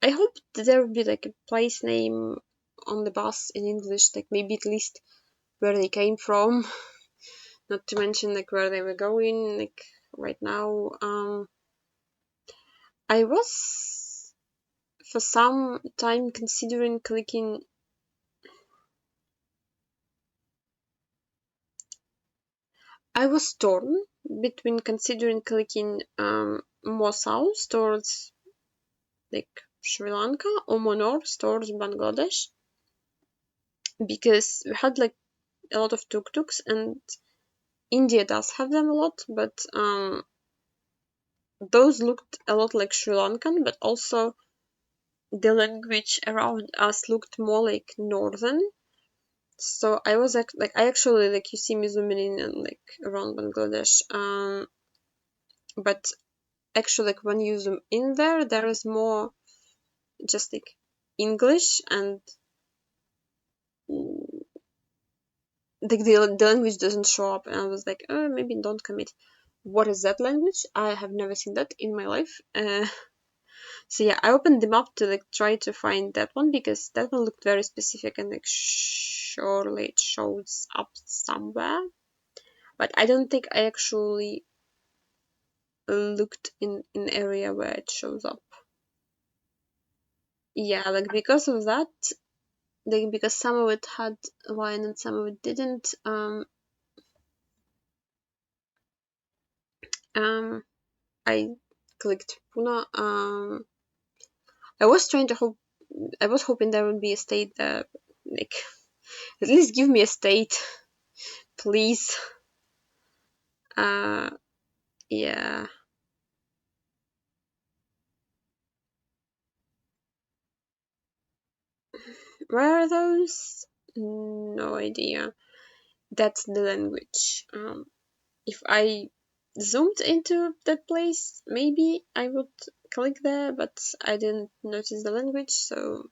I hope that there will be like a place name on the bus in English, like maybe at least where they came from, not to mention like where they were going. Like right now, I was for some time considering clicking. I was torn between considering clicking more south towards like Sri Lanka or more north towards Bangladesh, because we had like a lot of tuk-tuks, and India does have them a lot, but those looked a lot like Sri Lankan, but also the language around us looked more like northern. So I was like I actually like you see me zooming in and like around Bangladesh, but actually like when you zoom in there is more just like English, and like the language doesn't show up, and I was like, oh, maybe don't commit. What is that language? I have never seen that in my life. So yeah, I opened them up to like try to find that one, because that one looked very specific, and like surely it shows up somewhere. But I don't think I actually looked in an area where it shows up. Yeah, like because of that, like because some of it had wine and some of it didn't. Um, I clicked Pune. I was trying to hope. I was hoping there would be a state that, like, at least give me a state, please. Uh, yeah. Where are those? No idea. That's the language. If I zoomed into that place, maybe I would click there, but I didn't notice the language, so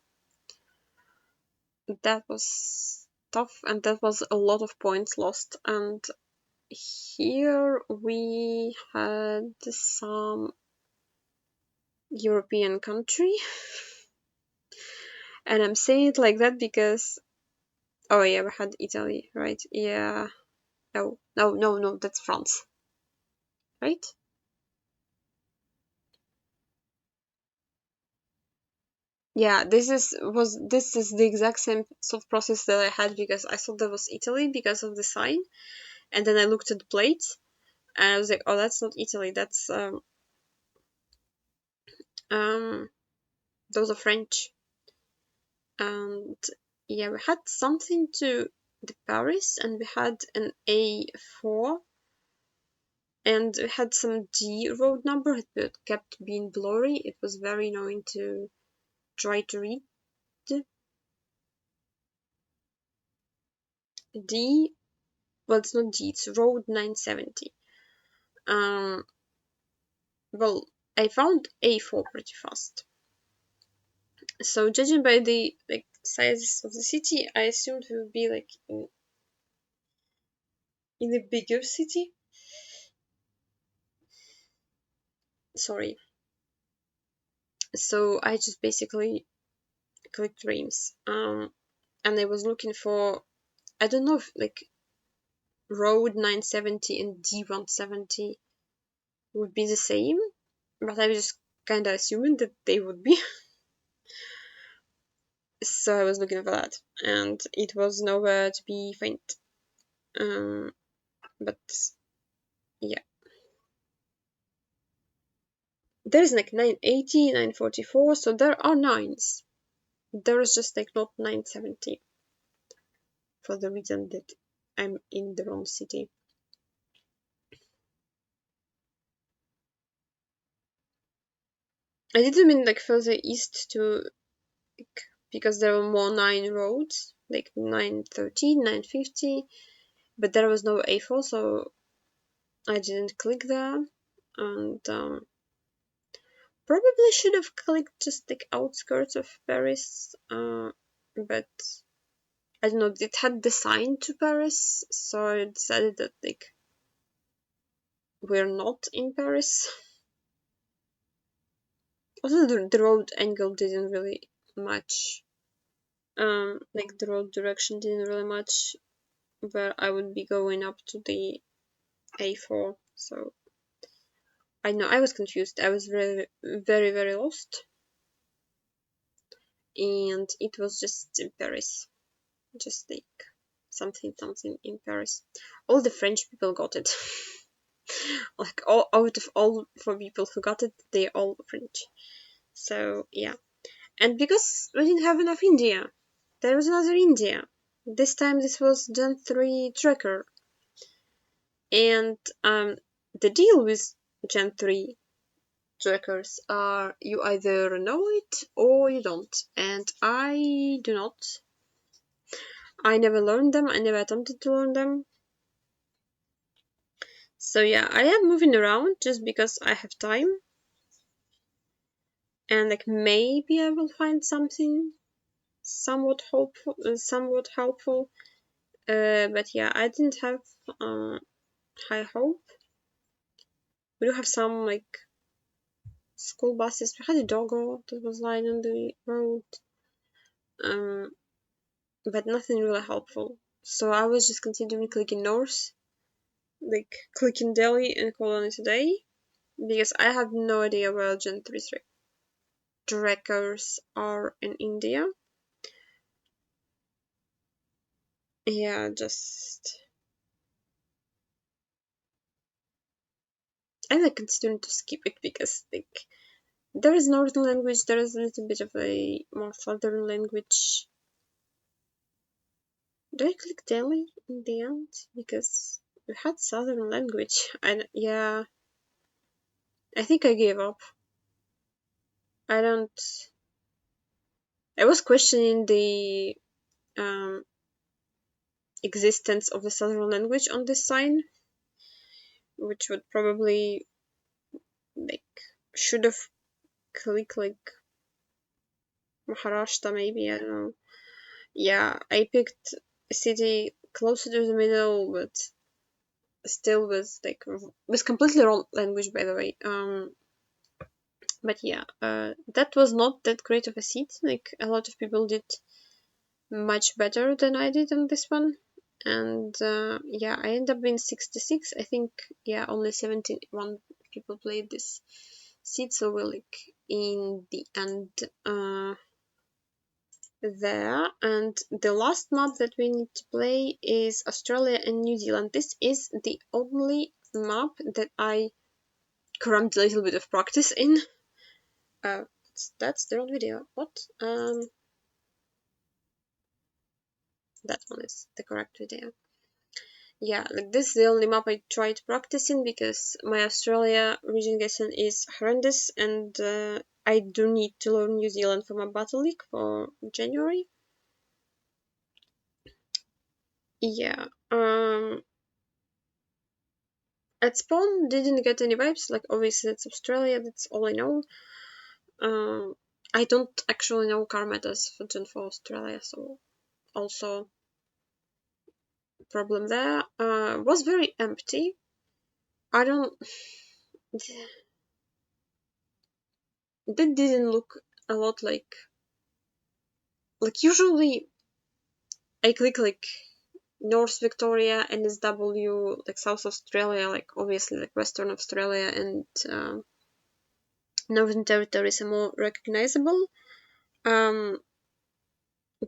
that was tough, and that was a lot of points lost. And here we had some European country, and I'm saying it like that because, oh yeah, we had Italy, right? Yeah. No, no, no, no, that's France, right? Yeah, this is the exact same sort of process that I had, because I thought that was Italy because of the sign, and then I looked at the plates and I was like, oh, that's not Italy, that's um those are French. And yeah, we had something to the Paris, and we had an A4, and we had some D road number that kept being blurry. It was very annoying to try to read. D, well, it's not D, it's road 970. Um, well, I found A4 pretty fast. So judging by the like sizes of the city, I assumed it would be like in a bigger city. Sorry. So I just basically clicked Reims. And I was looking for, I don't know if like road 970 and D170 would be the same, but I was just kind of assuming that they would be. So I was looking for that, and it was nowhere to be found. But yeah, there's like 980, 944, so there are nines. There is just like not 970, for the reason that I'm in the wrong city. I didn't mean like further east to because there were more 9 roads, like 913, 950, but there was no A4, so I didn't click there, and probably should have clicked just like outskirts of Paris, but I don't know, it had the sign to Paris, so I decided that like we're not in Paris. Also, the road angle didn't really match. Like the road direction didn't really match where I would be going up to the A4. So I know I was confused. I was very, very, very lost, and it was just in Paris, just like something in Paris. All the French people got it. Like all out of all 4 people who got it, they're all French. So yeah, and because we didn't have enough India, there was another India. This time this was Gen 3 tracker, and the deal with Gen 3 trackers are you either know it or you don't, and I do not. I never learned them. I never attempted to learn them. So yeah, I am moving around just because I have time, and like maybe I will find something somewhat hopeful, but yeah, I didn't have high hope. We do have some like school buses. We had a doggo that was lying on the road, um, but nothing really helpful. So I was just considering clicking north, like clicking Delhi and calling it a day, because I have no idea where Gen 3 trackers are in India. Yeah, just I'm like considering to skip it because like there is northern language, there is a little bit of a more southern language. Do I click Delhi in the end? Because we had southern language. Yeah, I think I gave up. I don't. I was questioning the um, existence of the southern language on this sign, which would probably like should have clicked like Maharashtra maybe. I don't know. Yeah, I picked a city closer to the middle, but still was completely wrong language, by the way. But yeah, that was not that great of a seat. Like a lot of people did much better than I did on this one, and yeah, I ended up being 66. I think yeah, only 71 people played this seat, so we're like in the end there. And the last map that we need to play is Australia and New Zealand. This is the only map that I crammed a little bit of practice in. That's the wrong video. What? That one is the correct video. Yeah, like this is the only map I tried practicing because my Australia region guessing is horrendous, and I do need to learn New Zealand for my Battle League for January. Yeah. At spawn didn't get any vibes. Like obviously it's Australia. That's all I know. I don't actually know car metas for Gen 4 Australia, so also problem there. Was very empty. I don't. That didn't look a lot like usually I click like North Victoria, NSW, like South Australia, like obviously like Western Australia and Northern Territory is more recognizable.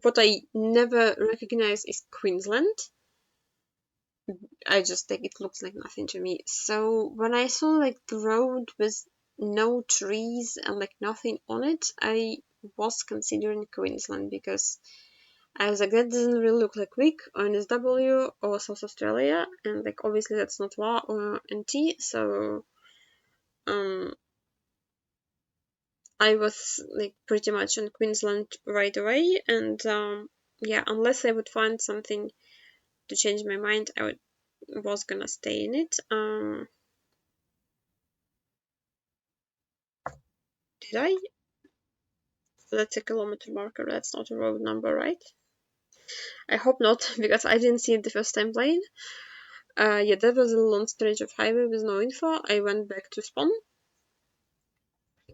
What I never recognize is Queensland. I just think it looks like nothing to me. So when I saw like the road with no trees and like nothing on it, I was considering Queensland because I was like, that doesn't really look like Vic or NSW or South Australia, and like obviously that's not WA or NT, so I was like pretty much in Queensland right away, and yeah, unless I would find something to change my mind, was gonna stay in it. Did I? That's a kilometer marker. That's not a road number, right? I hope not, because I didn't see it the first time playing. Yeah, that was a long stretch of highway with no info. I went back to spawn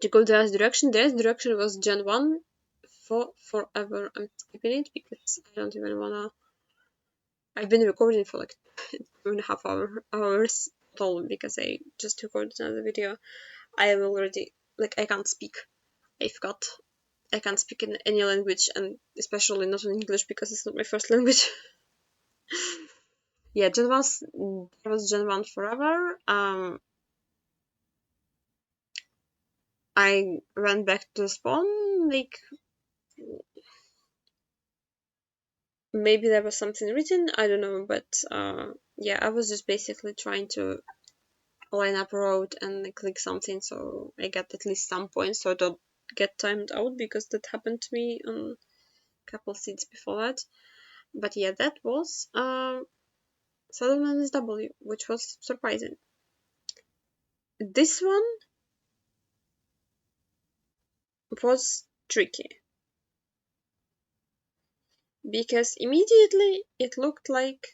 to go the other direction. The other direction was Gen 1 for forever. I'm skipping it because I don't even wanna. I've been recording for like 2.5 hours total because I just recorded another video. I am already like I can't speak. I forgot. I can't speak in any language, and especially not in English because it's not my first language. Yeah, there was Gen 1 forever. I went back to spawn, like maybe there was something written, I don't know, but yeah, I was just basically trying to line up a road and click something so I get at least some points so I don't get timed out, because that happened to me on a couple seats before that. But yeah, that was Southern SW, which was surprising. This one was tricky because immediately it looked like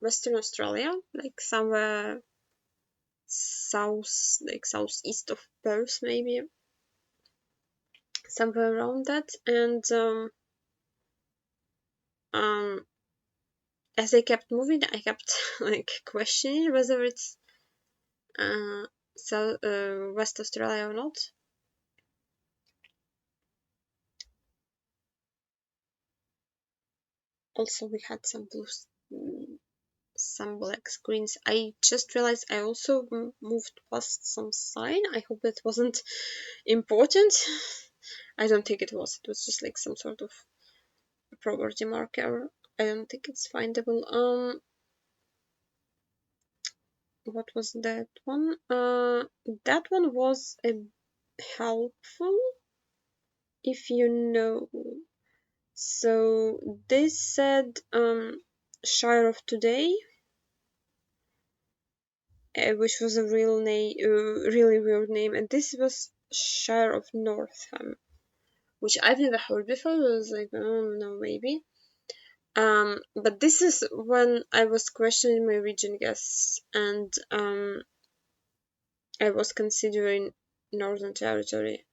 Western Australia, like somewhere southeast of Perth, maybe somewhere around that. And um, as I kept moving, I kept like questioning whether it's West Australia or not. Also, we had some black screens. I just realized I also moved past some sign. I hope that wasn't important. I don't think it was. It was just like some sort of property marker. I don't think it's findable. What was that one? That one was helpful, if you know. So this said Shire of Today, which was a real name, really weird name, and this was Shire of Northam, which I've never heard before. I was like, oh no, maybe. But this is when I was questioning my region guess, and I was considering Northern Territory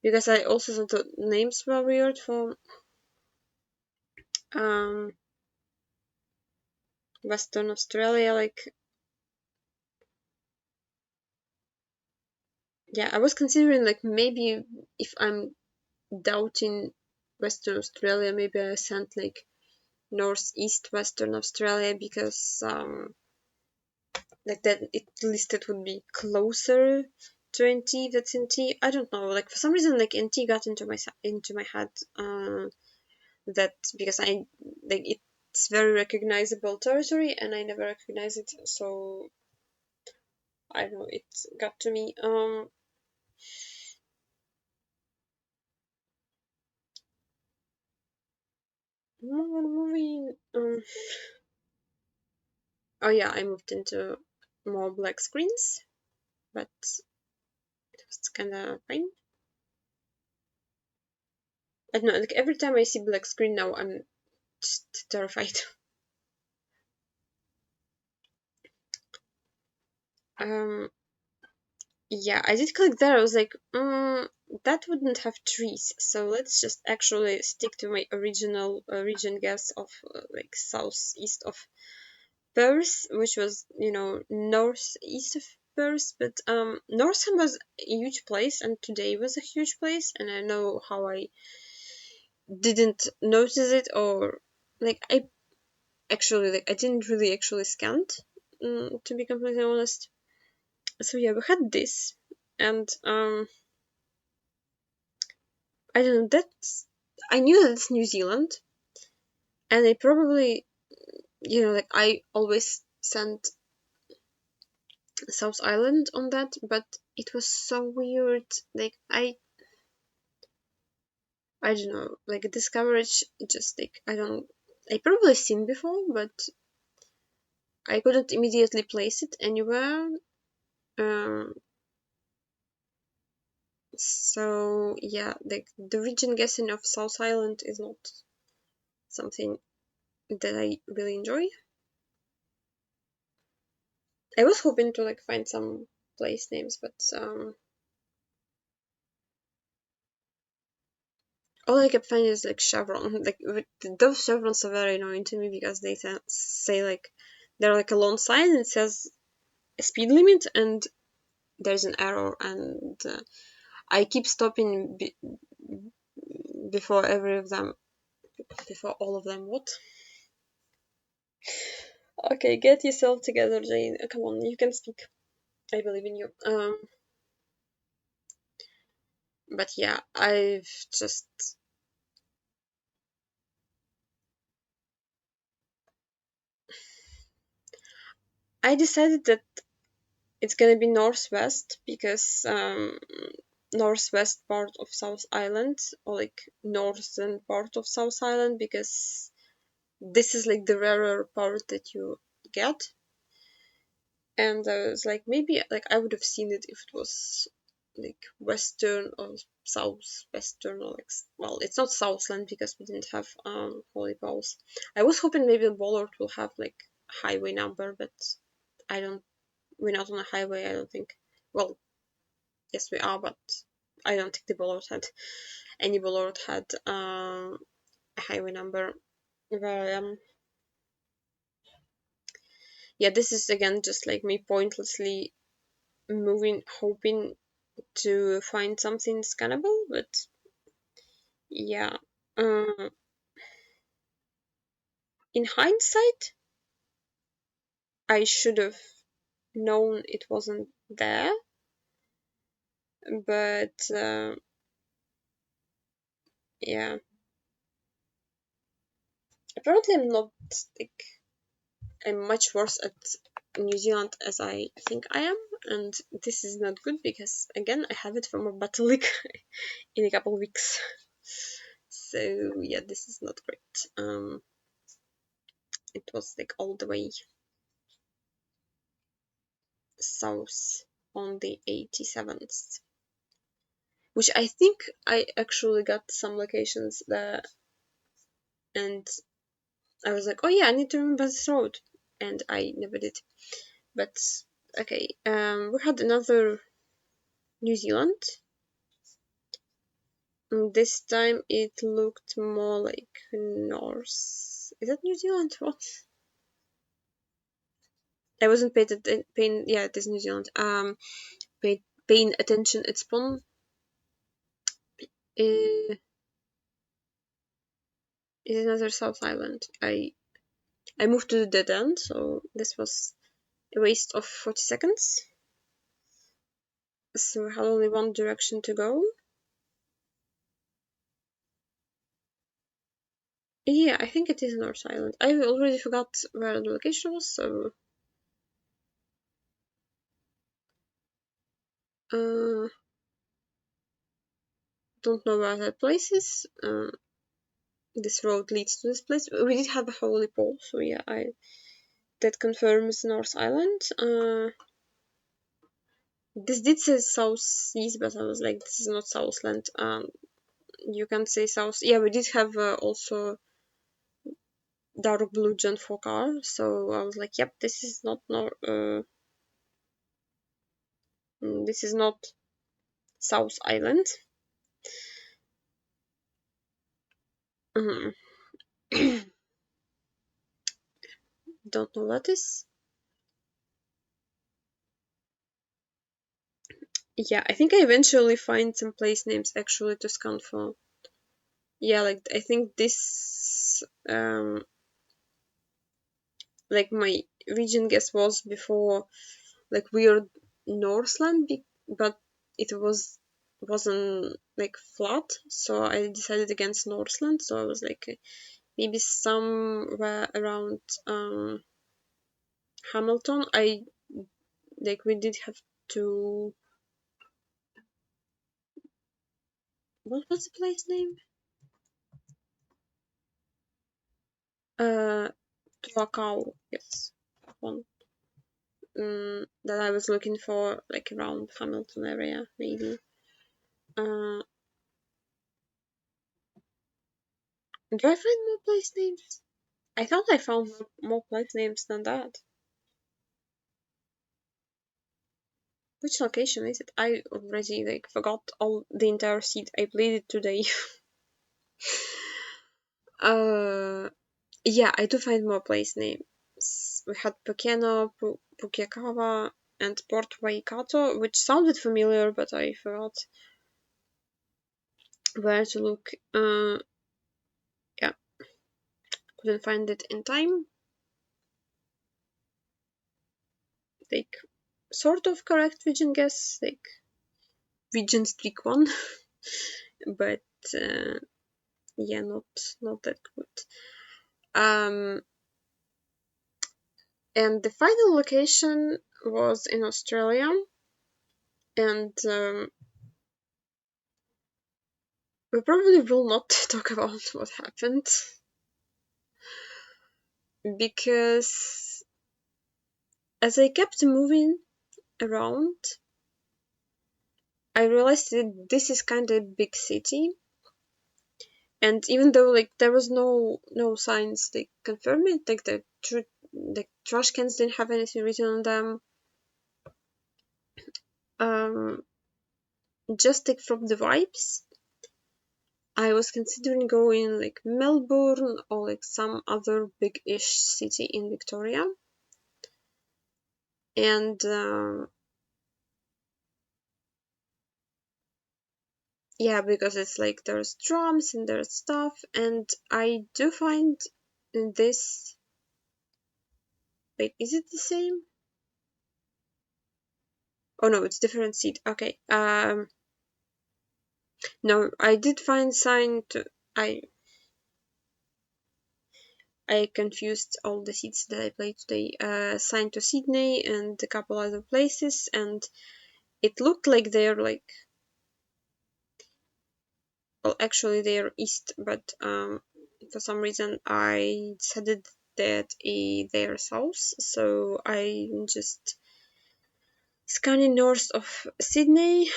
because I also thought the names were weird for um, Western Australia. Like, yeah, I was considering like maybe if I'm doubting Western Australia, maybe I sent like Northeast Western Australia because like that at least it would be closer to NT that's NT. I don't know. Like for some reason, like NT got into my head. That because I like it's very recognizable territory and I never recognize it, so I don't know, it got to me. Moving. Oh yeah, I moved into more black screens, but it was kind of fine. I don't know, like every time I see black screen now, I'm just terrified. um, yeah, I did click there. I was like, that wouldn't have trees, so let's just actually stick to my original region guess of like southeast of Perth, which was, northeast of Perth. But Northam was a huge place, and today was a huge place, and I know how I didn't notice it, or like I actually like I didn't really actually scan it, to be completely honest. So yeah, we had this, and I don't know. I knew that it's New Zealand, and I probably, like I always send South Island on that, but it was so weird. Like I don't know, like this coverage just like I probably seen before, but I couldn't immediately place it anywhere. Um, so yeah, like the region guessing of South Island is not something that I really enjoy. I was hoping to like find some place names, but all I kept finding is like chevron. Like those chevrons are very annoying to me because they say like they're like a long sign and it says speed limit and there's an error and I keep stopping before every of them, before all of them. What? Okay, get yourself together, Jane. Come on, you can speak. I believe in you. But yeah, I decided that it's gonna be northwest because northwest part of South Island or like northern part of South Island because this is like the rarer part that you get. And I was like, maybe like I would have seen it if it was like western or southwestern or like well, it's not Southland because we didn't have holy balls. I was hoping maybe Bollard will have like highway number, but I don't. We're not on a highway. I don't think. Well, yes, we are, but I don't think the Bollard had any Bollard had a highway number where I am. Yeah, this is again just like me pointlessly moving, hoping to find something scannable, but yeah. Uh, in hindsight, I should have known it wasn't there, but yeah. Apparently, I'm much worse at New Zealand as I think I am, and this is not good because again I have it from a battle league in a couple of weeks. So yeah, this is not great. It was like all the way south on the 87th, which I think I actually got some locations there, and I was like, oh yeah, I need to remember this road, and I never did. But okay, we had another New Zealand. This time it looked more like north. Is that New Zealand? What? I wasn't paying. Yeah, it is New Zealand. Paying attention at spawn. Uh, is another South Island. I moved to the dead end, so this was a waste of 40 seconds. So we had only one direction to go. Yeah, I think it is North Island. I already forgot where the location was, so don't know where that place is. This road leads to this place. We did have a holy pole, so yeah, that confirms North Island. This did say southeast, but I was like, this is not Southland. You can say south. Yeah, we did have also dark blue Gen 4 car, so I was like, yep, this is not this is not South Island. Mhm. Don't know what is. Yeah, I think I eventually find some place names actually to scan for. Yeah, like I think this like my region guess was before like weird Northland, but it wasn't like flat, so I decided against Northland. So I was like maybe somewhere around Hamilton. I like we did have to. What was the place name? Tuakau, yes, one. That I was looking for, like around Hamilton area, maybe. Do I find more place names? I thought I found more place names than that. Which location is it? I already like forgot all the entire seat. I played it today. Yeah, I do find more place names. We had Pokeno, Pukiakawa, and Port Waikato, which sounded familiar, but I forgot where to look. Yeah, couldn't find it in time. Like, sort of correct region guess, like region streak one, but yeah, not that good. And the final location was in Australia, and we probably will not talk about what happened because as I kept moving around, I realized that this is kind of a big city, and even though like there was no signs like confirm it, like the trash cans didn't have anything written on them. Just like from the vibes, I was considering going like Melbourne or like some other big-ish city in Victoria. And yeah, because it's like there's drums and there's stuff, and I do find this. Wait, is it the same? Oh no, it's different seat. Okay. No, I did find sign to. I confused all the seats that I played today. Signed to Sydney and a couple other places, and it looked like they're like, well, actually they're east, but for some reason I decided that they're south, so I just scanning north of Sydney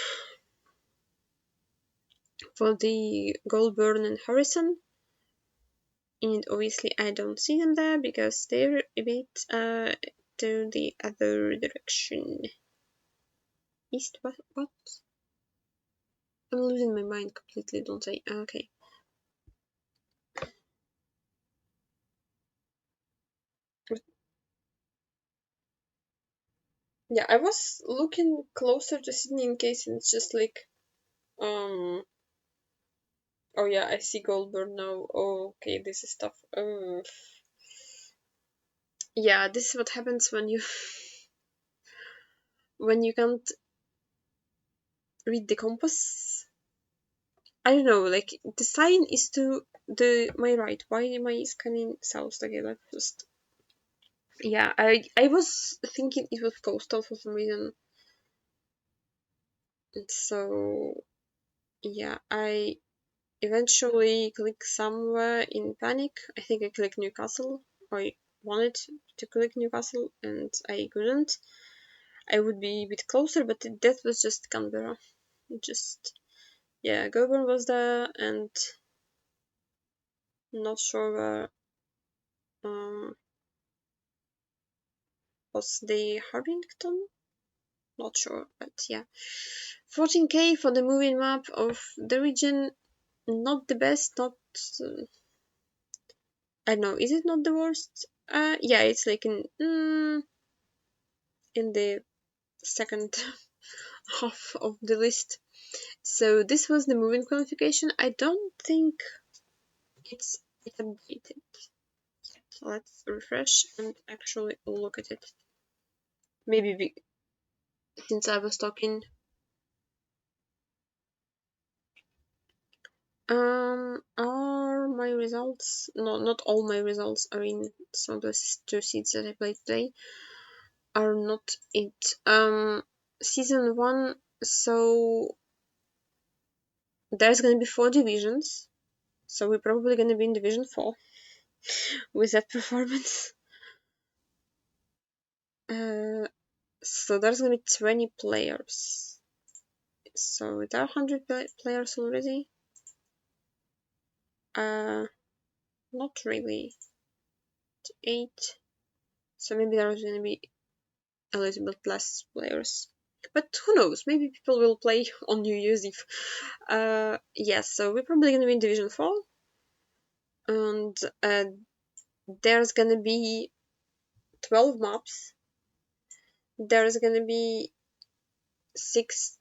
for the Goulburn and Harrison, and obviously I don't see them there because they're a bit to the other direction. East, what? I'm losing my mind completely, don't I? Okay. Yeah, I was looking closer to Sydney in case it's just like, oh yeah, I see Goldberg now. Oh, okay, this is tough. Yeah, this is what happens when you when you can't read the compass. I don't know, like the sign is to my right. Why am I scanning south? Okay, let's just. Yeah, I was thinking it was coastal for some reason. So yeah, I eventually click somewhere in panic. I think I clicked Newcastle. I wanted to click Newcastle and I couldn't. I would be a bit closer, but that was just Canberra. Just, yeah, Goulburn was there and not sure where was the Harrington? Not sure, but yeah. 14k for the moving map of the region. Not the best, not. I don't know, is it not the worst? Yeah, it's like in the second half of the list. So this was the moving qualification. I don't think it's updated yet. Let's refresh and actually look at it. Maybe since I was talking. Are my results? No, not all my results are in some of the two seats that I played today. are not it. Season 1, so there's gonna be 4 divisions, so we're probably gonna be in Division 4 with that performance. So there's gonna be 20 players. So there are 100 players already. Not really. 8. So maybe there's gonna be a little bit less players. But who knows? Maybe people will play on New Year's Eve. Yes, so we're probably gonna be in Division 4. And there's gonna be 12 maps. There's gonna be 6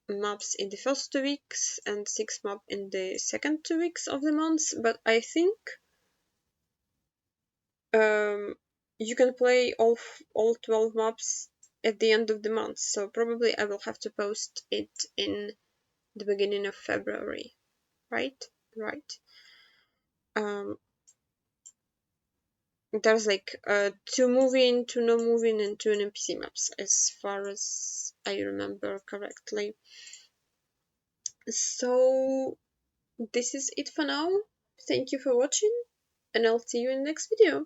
maps in the first 2 weeks and 6 maps in the second 2 weeks of the month. But I think you can play all 12 maps at the end of the month. So probably I will have to post it in the beginning of February, right? Right. Um, there's like 2 moving, 2 no moving, and 2 NPC maps, as far as I remember correctly. So this is it for now. Thank you for watching, and I'll see you in the next video.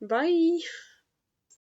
Bye!